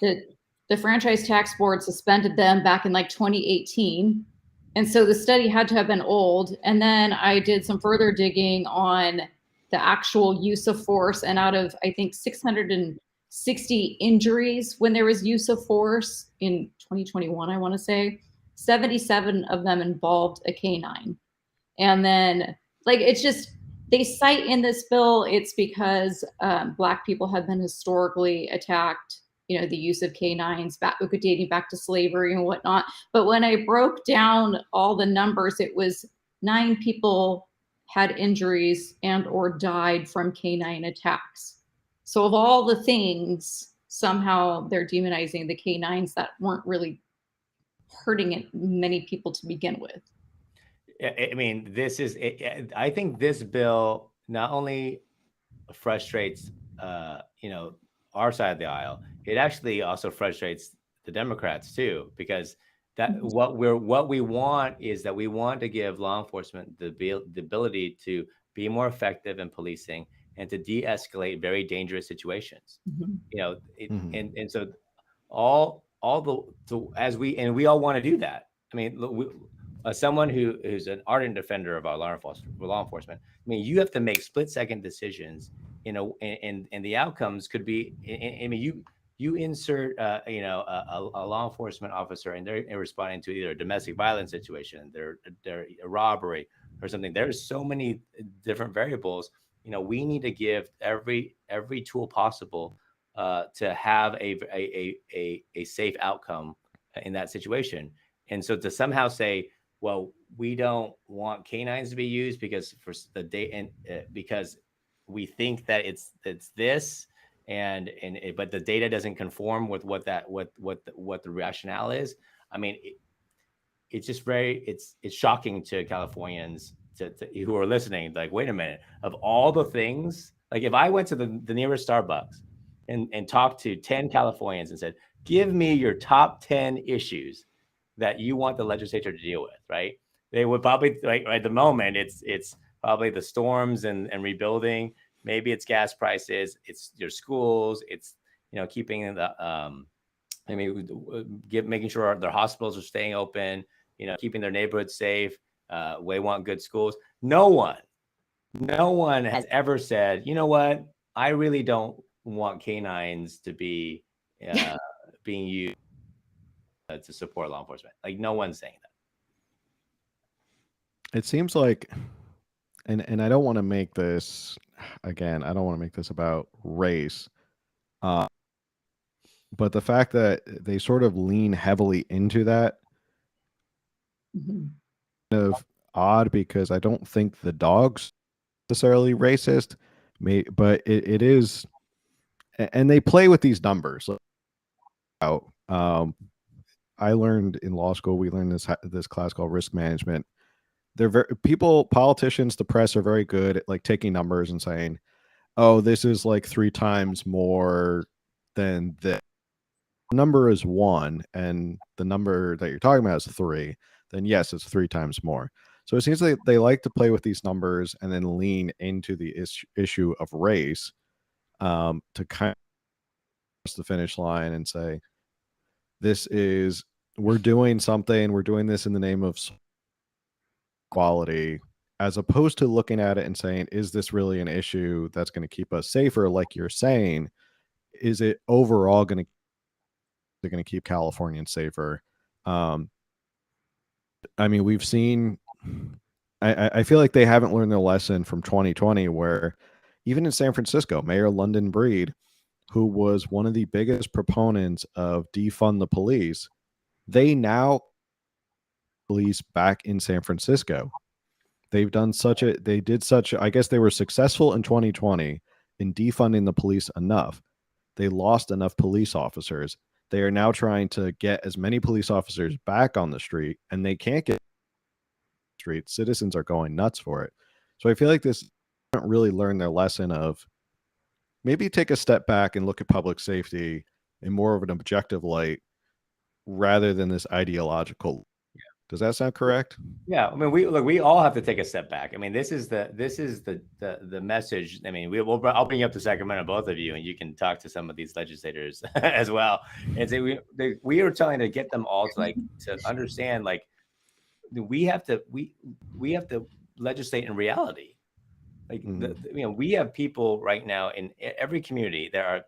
the Franchise Tax Board suspended them back in like 2018. And so the study had to have been old. And then I did some further digging on the actual use of force. And out of, I think, 660 injuries when there was use of force in 2021, I want to say, 77 of them involved a canine. And then, like, it's just, they cite in this bill, it's because Black people have been historically attacked, you know, the use of canines dating back to slavery and whatnot. But when I broke down all the numbers, it was 9 people had injuries and or died from canine attacks. So of all the things, somehow they're demonizing the canines that weren't really hurting many people to begin with. I mean, this is, I think this bill not only frustrates, you know, our side of the aisle, it actually also frustrates the Democrats too, because that what we want is that we want to give law enforcement the ability to be more effective in policing and to de-escalate very dangerous situations. Mm-hmm. You know, Mhm. and so all as we all want to do that. I mean, as someone who's an ardent defender of our law enforcement, I mean, you have to make split-second decisions, you know, and the outcomes could be. I mean, you insert, you know, a law enforcement officer, and they're responding to either a domestic violence situation, they're a robbery or something. There's so many different variables. You know, we need to give every tool possible to have a safe outcome in that situation. And so to somehow say, well, we don't want canines to be used because for the date and because we think that it's this but the data doesn't conform with what the rationale is. I mean, it's just it's shocking to Californians who are listening. Like, wait a minute, of all the things, like if I went to the nearest Starbucks and talked to 10 Californians and said, give me your top 10 issues that you want the legislature to deal with, right? They would probably, right at the moment, it's probably the storms and rebuilding. Maybe it's gas prices, it's your schools, it's, you know, keeping the I mean, making sure their hospitals are staying open, you know, keeping their neighborhoods safe. We want good schools. No one has ever said, you know what, I really don't want canines to be being used to support law enforcement. Like, no one's saying that. It seems like, and I don't want to make this, again, I don't want to make this about race, but the fact that they sort of lean heavily into that, Mm-hmm. kind of odd, because I don't think the dog's necessarily racist, but it is, and they play with these numbers. Out, I learned in law school, we learned this class called risk management. Politicians, the press are very good at like taking numbers and saying, oh, this is like 3 times more than this. The number is 1 and the number that you're talking about is 3, then yes, it's 3 times more. So it seems like they like to play with these numbers and then lean into the issue of race, to kind of cross the finish line and say, we're doing something, we're doing this in the name of quality, as opposed to looking at it and saying, is this really an issue that's going to keep us safer? Like you're saying, is it overall going to keep Californians safer? I mean, we've seen, I feel like they haven't learned their lesson from 2020, where even in San Francisco, Mayor London Breed, who was one of the biggest proponents of defund the police, they now police back in San Francisco. They did such, I guess they were successful in 2020 in defunding the police enough. They lost enough police officers. They are now trying to get as many police officers back on the street, and they can't get street. Citizens are going nuts for it. So I feel like this haven't really learned their lesson of maybe take a step back and look at public safety in more of an objective light rather than this ideological. Does that sound correct? Yeah, I mean, we all have to take a step back. I mean, this is the message. I mean, I'll bring you up to Sacramento, both of you, and you can talk to some of these legislators as well. And say we are trying to get them all to understand, like, we have to legislate in reality. Like, you know, we have people right now in every community. There are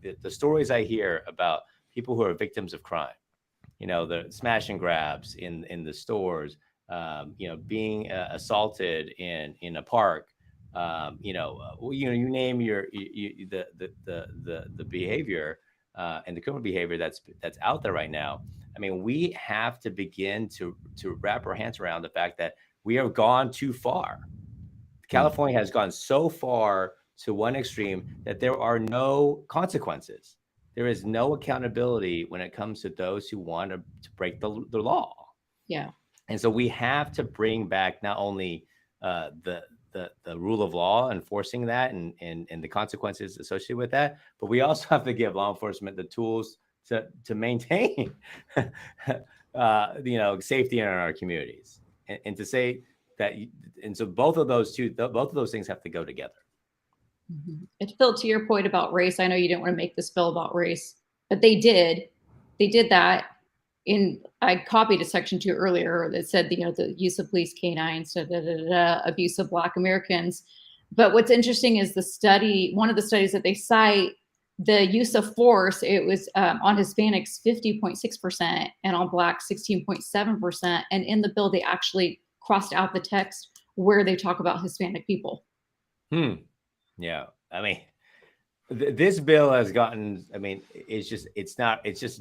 the stories I hear about people who are victims of crime. You know, the smash and grabs in the stores, you know, being assaulted in a park, You name the behavior and the criminal behavior that's out there right now. I mean, we have to begin to wrap our hands around the fact that we have gone too far. California has gone so far to one extreme that there are no consequences. There is no accountability when it comes to those who want to break the law. Yeah. And so we have to bring back not only the rule of law, enforcing that and the consequences associated with that, but we also have to give law enforcement the tools to maintain safety in our communities, and to say that. And so both of those things have to go together. Mm-hmm. And Phil, to your point about race, I know you didn't want to make this bill about race, but they did that. I copied a section 2 earlier that said, the use of police canines, abuse of Black Americans. But what's interesting is one of the studies that they cite, the use of force, it was on Hispanics 50.6% and on Blacks 16.7%. And in the bill, they actually crossed out the text where they talk about Hispanic people. Yeah. I mean, this bill has gotten, I mean, it's just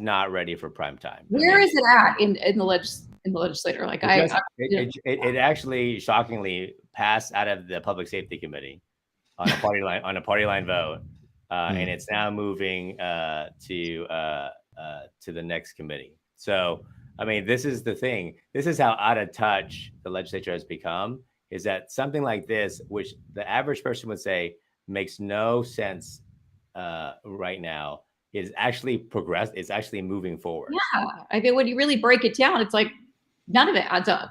not ready for prime time. Where is it at in the legislature? Like it actually shockingly passed out of the Public Safety Committee on a party line vote. And it's now moving to the next committee. So, I mean, this is the thing. This is how out of touch the legislature has become, is that something like this, which the average person would say makes no sense right now, is actually progressed. It's actually moving forward. Yeah. I mean, when you really break it down, it's like none of it adds up.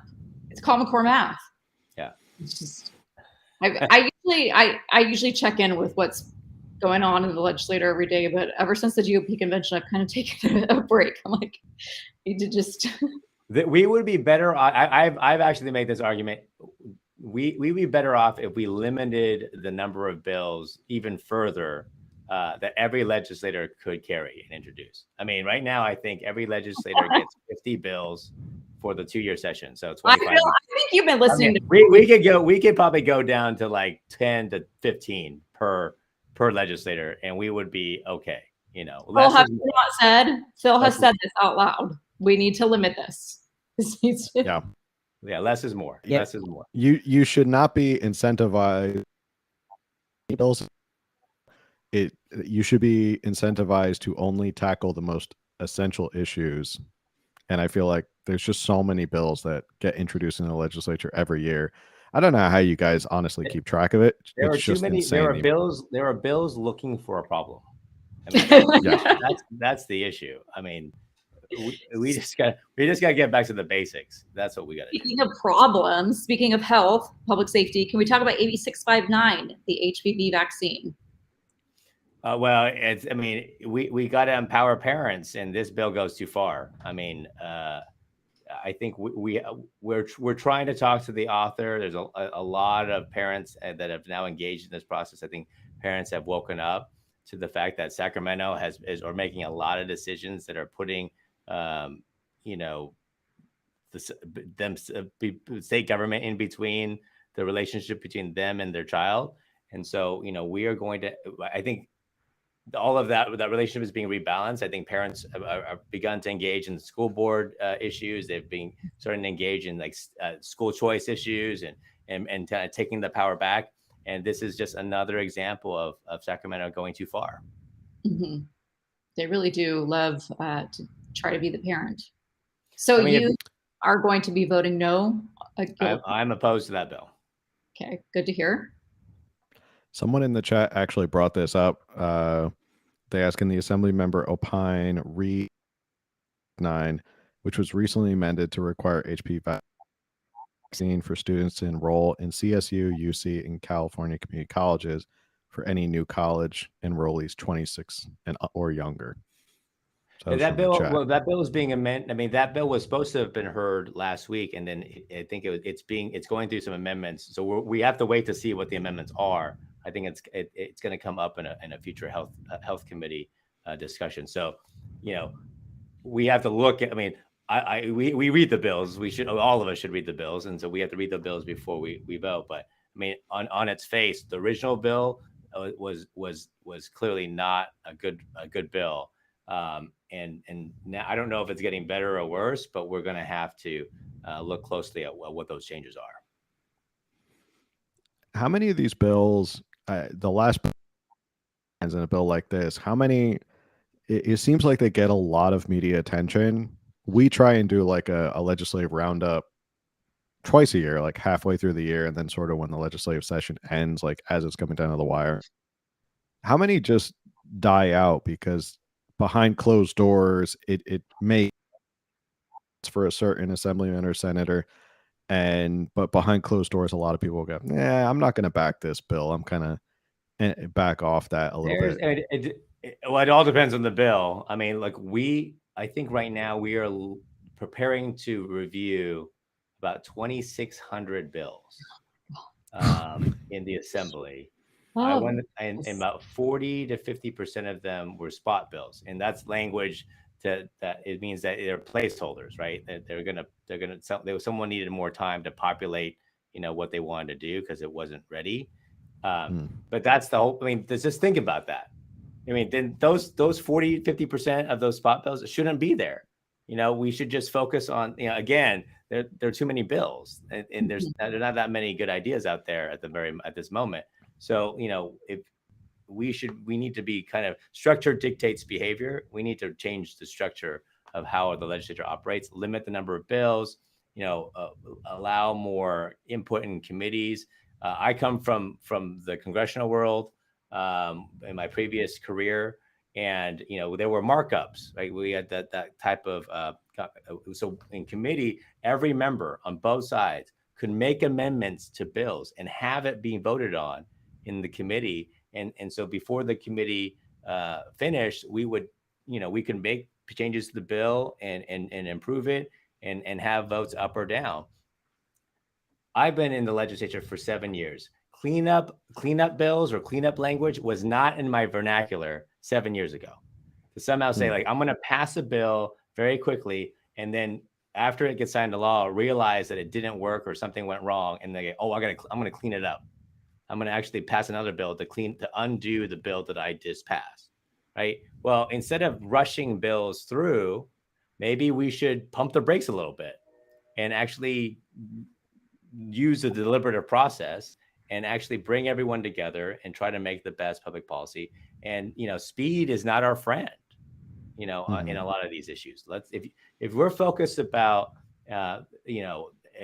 It's Common Core math. Yeah. It's just, I usually check in with what's going on in the legislature every day, but ever since the GOP convention, I've kind of taken a break. I'm like, I need to just. We would be better. I've actually made this argument. We'd be better off if we limited the number of bills even further that every legislator could carry and introduce. I mean, right now, I think every legislator gets 50 bills for the 2-year session. So 25. I think you've been listening to. We could probably go down to like 10 to 15 per legislator, and we would be okay. Phil has said this out loud. We need to limit this. Yeah. Yeah, less is more. Yeah. Less is more. You should not be incentivized. You should be incentivized to only tackle the most essential issues. And I feel like there's just so many bills that get introduced in the legislature every year. I don't know how you guys honestly keep track of it. There It's are too just many. insane. There are bills looking for a problem. I mean, that's the issue. I mean, we just got to get back to the basics. That's what we got to do. Speaking of problems, speaking of health, public safety, can we talk about AB 659, the HPV vaccine? Well, we got to empower parents, and this bill goes too far. I mean, I think we're trying to talk to the author. There's a lot of parents that have now engaged in this process. I think parents have woken up to the fact that Sacramento are making a lot of decisions that are putting, state government in between the relationship between them and their child. And so, we are going to, I think, all of that relationship is being rebalanced. I think parents have begun to engage in the school board issues. They've been starting to engage in school choice issues and kind of taking the power back. And this is just another example of Sacramento going too far. Mm-hmm. They really do love to try to be the parent. So you are going to be voting no? I'm opposed to that bill. Okay, good to hear. Someone in the chat actually brought this up. They asked, can the assembly member opine re 9, which was recently amended to require HPV vaccine for students to enroll in CSU, UC, and California community colleges for any new college enrollees 26 or younger. So that bill is being amended. I mean, that bill was supposed to have been heard last week, and then I think it's going through some amendments. So we have to wait to see what the amendments are. I think it's going to come up in a future health committee discussion. So, we have to look at. I mean, we read the bills. All of us should read the bills, and so we have to read the bills before we vote. But I mean, on its face, the original bill was clearly not a good bill. And now I don't know if it's getting better or worse, but we're going to have to look closely at what those changes are. How many of these bills, the last in a bill like this, how many? It seems like they get a lot of media attention. We try and do like a legislative roundup twice a year, like halfway through the year, and then sort of when the legislative session ends, like as it's coming down to the wire. How many just die out because behind closed doors, it may for a certain assemblyman or senator, but behind closed doors, a lot of people go, "Yeah, I'm not going to back this bill. I'm kind of back off that a little bit." Well, it all depends on the bill. I mean, like I think right now we are preparing to review about 2,600 bills in the assembly. And about 40 to 50% of them were spot bills, and that's language that it means that they're placeholders, right? That someone needed more time to populate, what they wanted to do because it wasn't ready. But that's the whole. I mean, just think about that. I mean, then those 40, 50% of those spot bills shouldn't be there. We should just focus on, again, there are too many bills, and there are not that many good ideas out there at this moment. So, if we need to be kind of structure dictates behavior. We need to change the structure of how the legislature operates, limit the number of bills, allow more input in committees. I come from the congressional world in my previous career, and there were markups, right? We had that type of so in committee, every member on both sides could make amendments to bills and have it being voted on in the committee. And so before the committee finished, we can make changes to the bill and improve it and have votes up or down. I've been in the legislature for 7 years. Cleanup bills or cleanup language was not in my vernacular 7 years ago. To somehow say, like, I'm going to pass a bill very quickly, and then after it gets signed into law, realize that it didn't work or something went wrong, and they go, I'm going to clean it up. I'm going to actually pass another bill to undo the bill that I just passed, right? Well, instead of rushing bills through, maybe we should pump the brakes a little bit and actually use the deliberative process and actually bring everyone together and try to make the best public policy. And, speed is not our friend, in a lot of these issues. If we're focused about,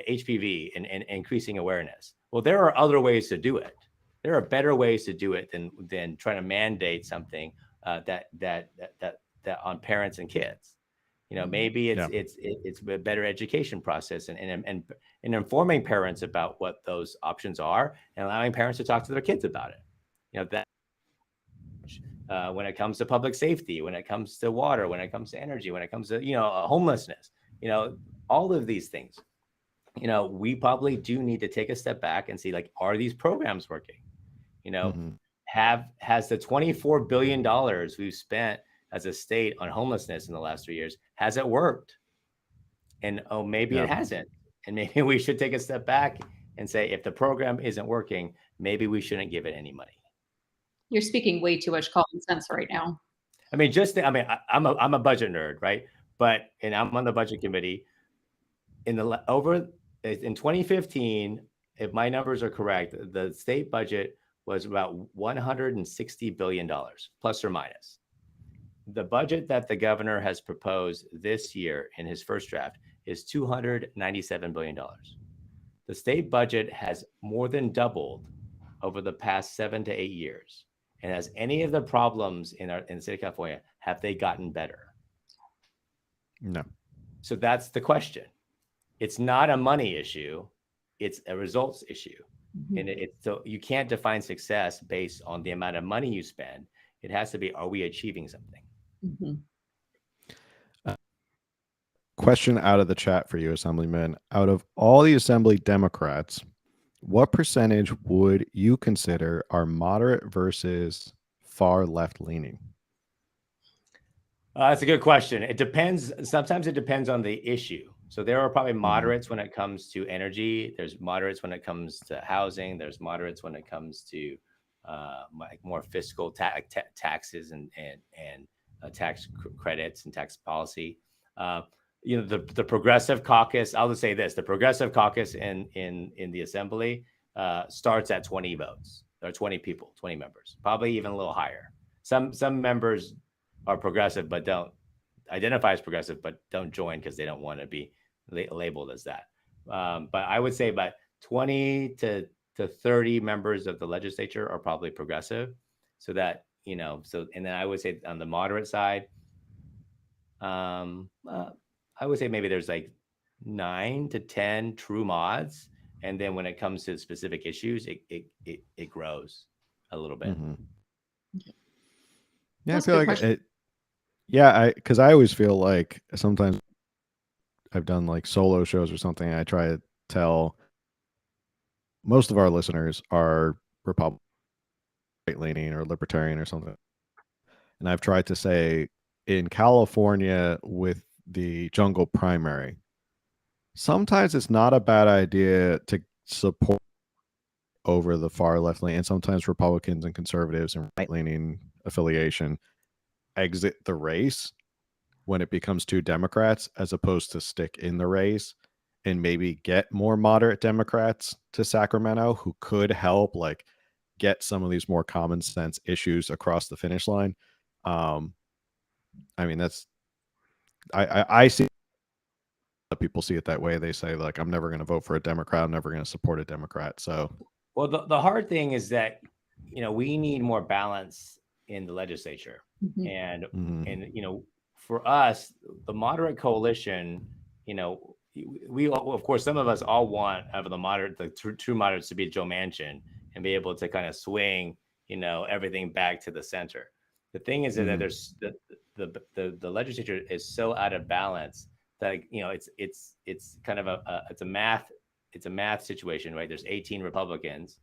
HPV and increasing awareness, well, there are other ways to do it. There are better ways to do it than trying to mandate something that on parents and kids. Maybe it's a better education process and informing parents about what those options are and allowing parents to talk to their kids about it. When it comes to public safety, when it comes to water, when it comes to energy, when it comes to homelessness, all of these things. We probably do need to take a step back and see, like, are these programs working? Has the $24 billion we've spent as a state on homelessness in the last 3 years, has it worked? And maybe it hasn't. And maybe we should take a step back and say, if the program isn't working, maybe we shouldn't give it any money. You're speaking way too much common sense right now. I mean, I'm a budget nerd, right? And I'm on the budget committee. In 2015, if my numbers are correct, the state budget was about $160 billion, plus or minus. The budget that the governor has proposed this year in his first draft is $297 billion. The state budget has more than doubled over the past 7 to 8 years. And has any of the problems in the state of California, have they gotten better? No. So that's the question. It's not a money issue. It's a results issue. And so you can't define success based on the amount of money you spend. It has to be, are we achieving something? Question out of the chat for you, Assemblyman. Out of all the Assembly Democrats, what percentage would you consider are moderate versus far left leaning? That's a good question. It depends. Sometimes it depends on the issue. So there are probably moderates when it comes to energy. There's moderates when it comes to housing. There's moderates when it comes to like more fiscal taxes and tax credits and tax policy. You know, the progressive caucus. I'll just say this: the progressive caucus in the assembly starts at 20 votes. There are 20 people, 20 members, probably even a little higher. Some members are progressive but don't identify as progressive, but don't join because they don't want to be labeled as that. But I would say about 20 to 30 members of the legislature are probably progressive. So that, you know, so, and then I would say on the moderate side, I would say maybe there's like 9 to 10 true mods. And then when it comes to specific issues, it grows a little bit. Mm-hmm. Yeah, That's I feel like question. it. Yeah, because I always feel like sometimes I've done like solo shows or something. And I try to tell most of our listeners are Republican, right leaning, or libertarian or something. And I've tried to say in California with the jungle primary, sometimes it's not a bad idea to support over the far left lane, and sometimes Republicans and conservatives and right leaning affiliation exit the race when it becomes two Democrats, as opposed to stick in the race and maybe get more moderate Democrats to Sacramento who could help like get some of these more common sense issues across the finish line. I mean, that's I see people see it that way. They say like, I'm never going to vote for a Democrat. I'm never going to support a Democrat. So, well, the hard thing is that, you know, we need more balance in the legislature. And you know, for us, the moderate coalition, you know, we of course, some of us all want of the moderate, the true moderates to be Joe Manchin and be able to kind of swing, you know, everything back to the center. The thing is that there's the legislature is so out of balance that, you know, it's kind of it's a math situation, right? There's 18 Republicans.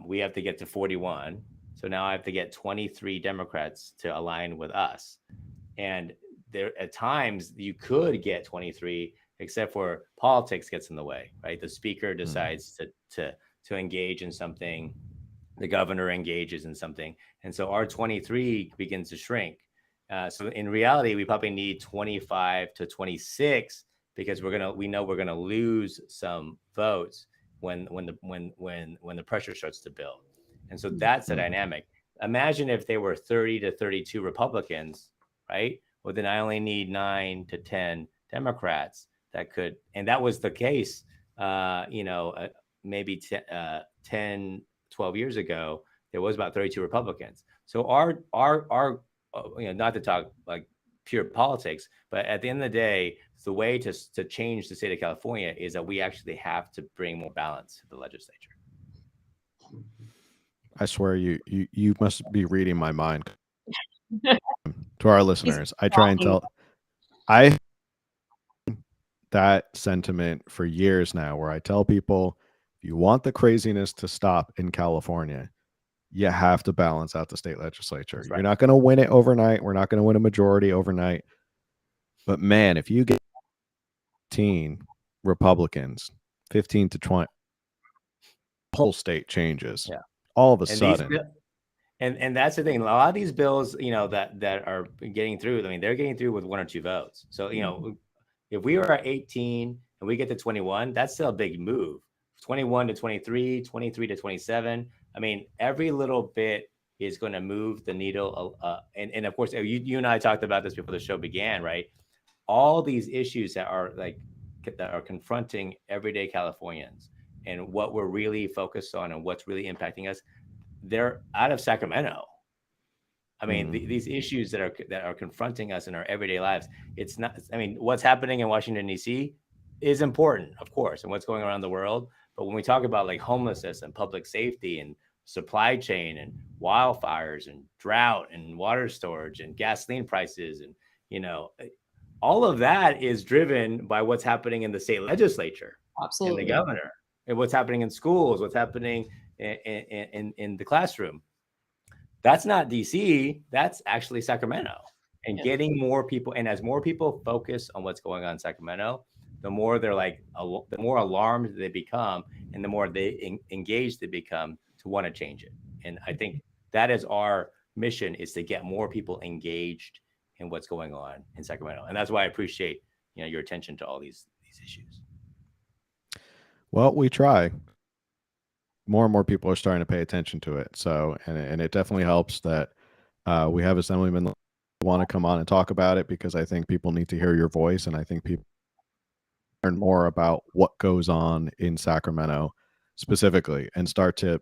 We have to get to 41. So now I have to get 23 Democrats to align with us. And there at times you could get 23, except for politics gets in the way, right? The speaker decides to engage in something, the governor engages in something. And so our 23 begins to shrink. So in reality, we probably need 25 to 26 because we know we're gonna lose some votes when the pressure starts to build. And so that's the dynamic. Imagine if they were 30 to 32 Republicans, right? Well, then I only need 9 to 10 Democrats that could, and that was the case, you know, maybe 10, 12 years ago, there was about 32 Republicans. So our you know, not to talk like pure politics, but at the end of the day, the way to change the state of California is that we actually have to bring more balance to the legislature. I swear you must be reading my mind. To our listeners, I try and tell that sentiment for years now, where I tell people, if you want the craziness to stop in California, you have to balance out the state legislature. Right. You're not going to win it overnight. We're not going to win a majority overnight. But man, if you get 15 Republicans, 15 to 20, whole state changes. Yeah. All of a sudden. And that's the thing. A lot of these bills, you know, that are getting through, I mean, they're getting through with 1 or 2 votes. So, you know, if we were at 18 and we get to 21, that's still a big move. 21 to 23, 23 to 27. I mean, every little bit is going to move the needle. And of course, you and I talked about this before the show began, right? All these issues that are confronting everyday Californians and what we're really focused on and what's really impacting us, they're out of Sacramento. I mean, these issues that are confronting us in our everyday lives, it's not, I mean, what's happening in Washington, D.C. is important, of course, and what's going around the world. But when we talk about like homelessness and public safety and supply chain and wildfires and drought and water storage and gasoline prices and, you know, all of that is driven by what's happening in the state legislature. Absolutely. And the governor, and what's happening in schools, what's happening in the classroom. That's not DC, that's actually Sacramento. and Yeah. getting more people. And as more people focus on what's going on in Sacramento, the more they're like, the more alarmed they become, and the more they engaged they become to want to change it. And I think that is our mission, is to get more people engaged in what's going on in Sacramento. And that's why I appreciate, your attention to all these issues. Well, we try. More and more people are starting to pay attention to it. So, and it definitely helps that we have assemblymen who want to come on and talk about it, because I think people need to hear your voice, and I think people learn more about what goes on in Sacramento specifically, and start to.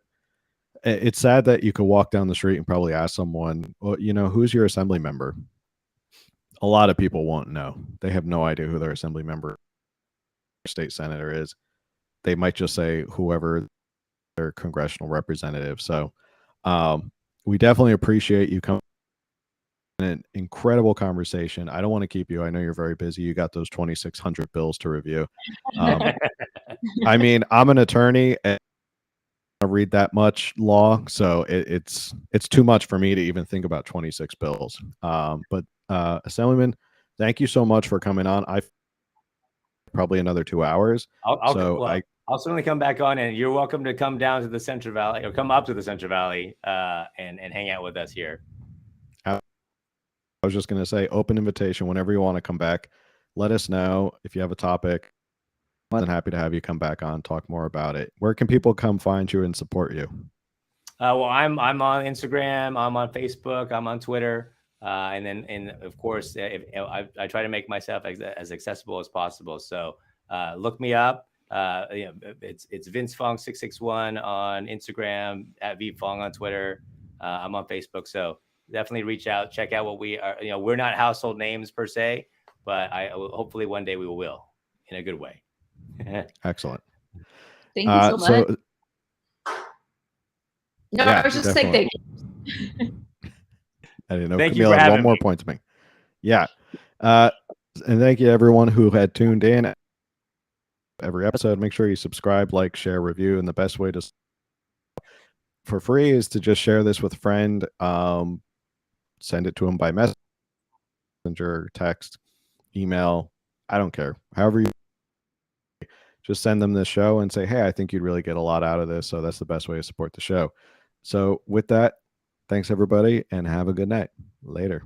It's sad that you could walk down the street and probably ask someone, well, who's your assembly member? A lot of people won't know. They have no idea who their assembly member, state senator is. They might just say whoever their congressional representative. So we definitely appreciate you coming. An incredible conversation. I don't want to keep you. I know you're very busy. You got those 2,600 bills to review. I mean, I'm an attorney and I read that much law, so it's too much for me to even think about 26 bills. But Assemblyman, thank you so much for coming on. I probably another 2 hours. I'll certainly come back on, and you're welcome to come down to the Central Valley, or come up to the Central Valley and hang out with us here. I was just going to say, open invitation whenever you want to come back. Let us know if you have a topic. I'm happy to have you come back on, talk more about it. Where can people come find you and support you? Well, I'm on Instagram, I'm on Facebook, I'm on Twitter, and of course, I try to make myself as accessible as possible. So look me up. It's Vince Fong 661 on Instagram, at VFong on Twitter. I'm on Facebook, so definitely reach out, check out what we are. We're not household names per se, but hopefully one day we will, in a good way. Excellent. Thank you so much. No, yeah, I was just saying thank you. I didn't know Camille had one more point to make. Yeah. And thank you to everyone who had tuned in every episode. Make sure you subscribe, like, share, review. And the best way to for free is to just share this with a friend. Send it to them by messenger, text, email. I don't care. However you just send them this show and say, hey, I think you'd really get a lot out of this. So that's the best way to support the show. So with that, thanks everybody, and have a good night. Later.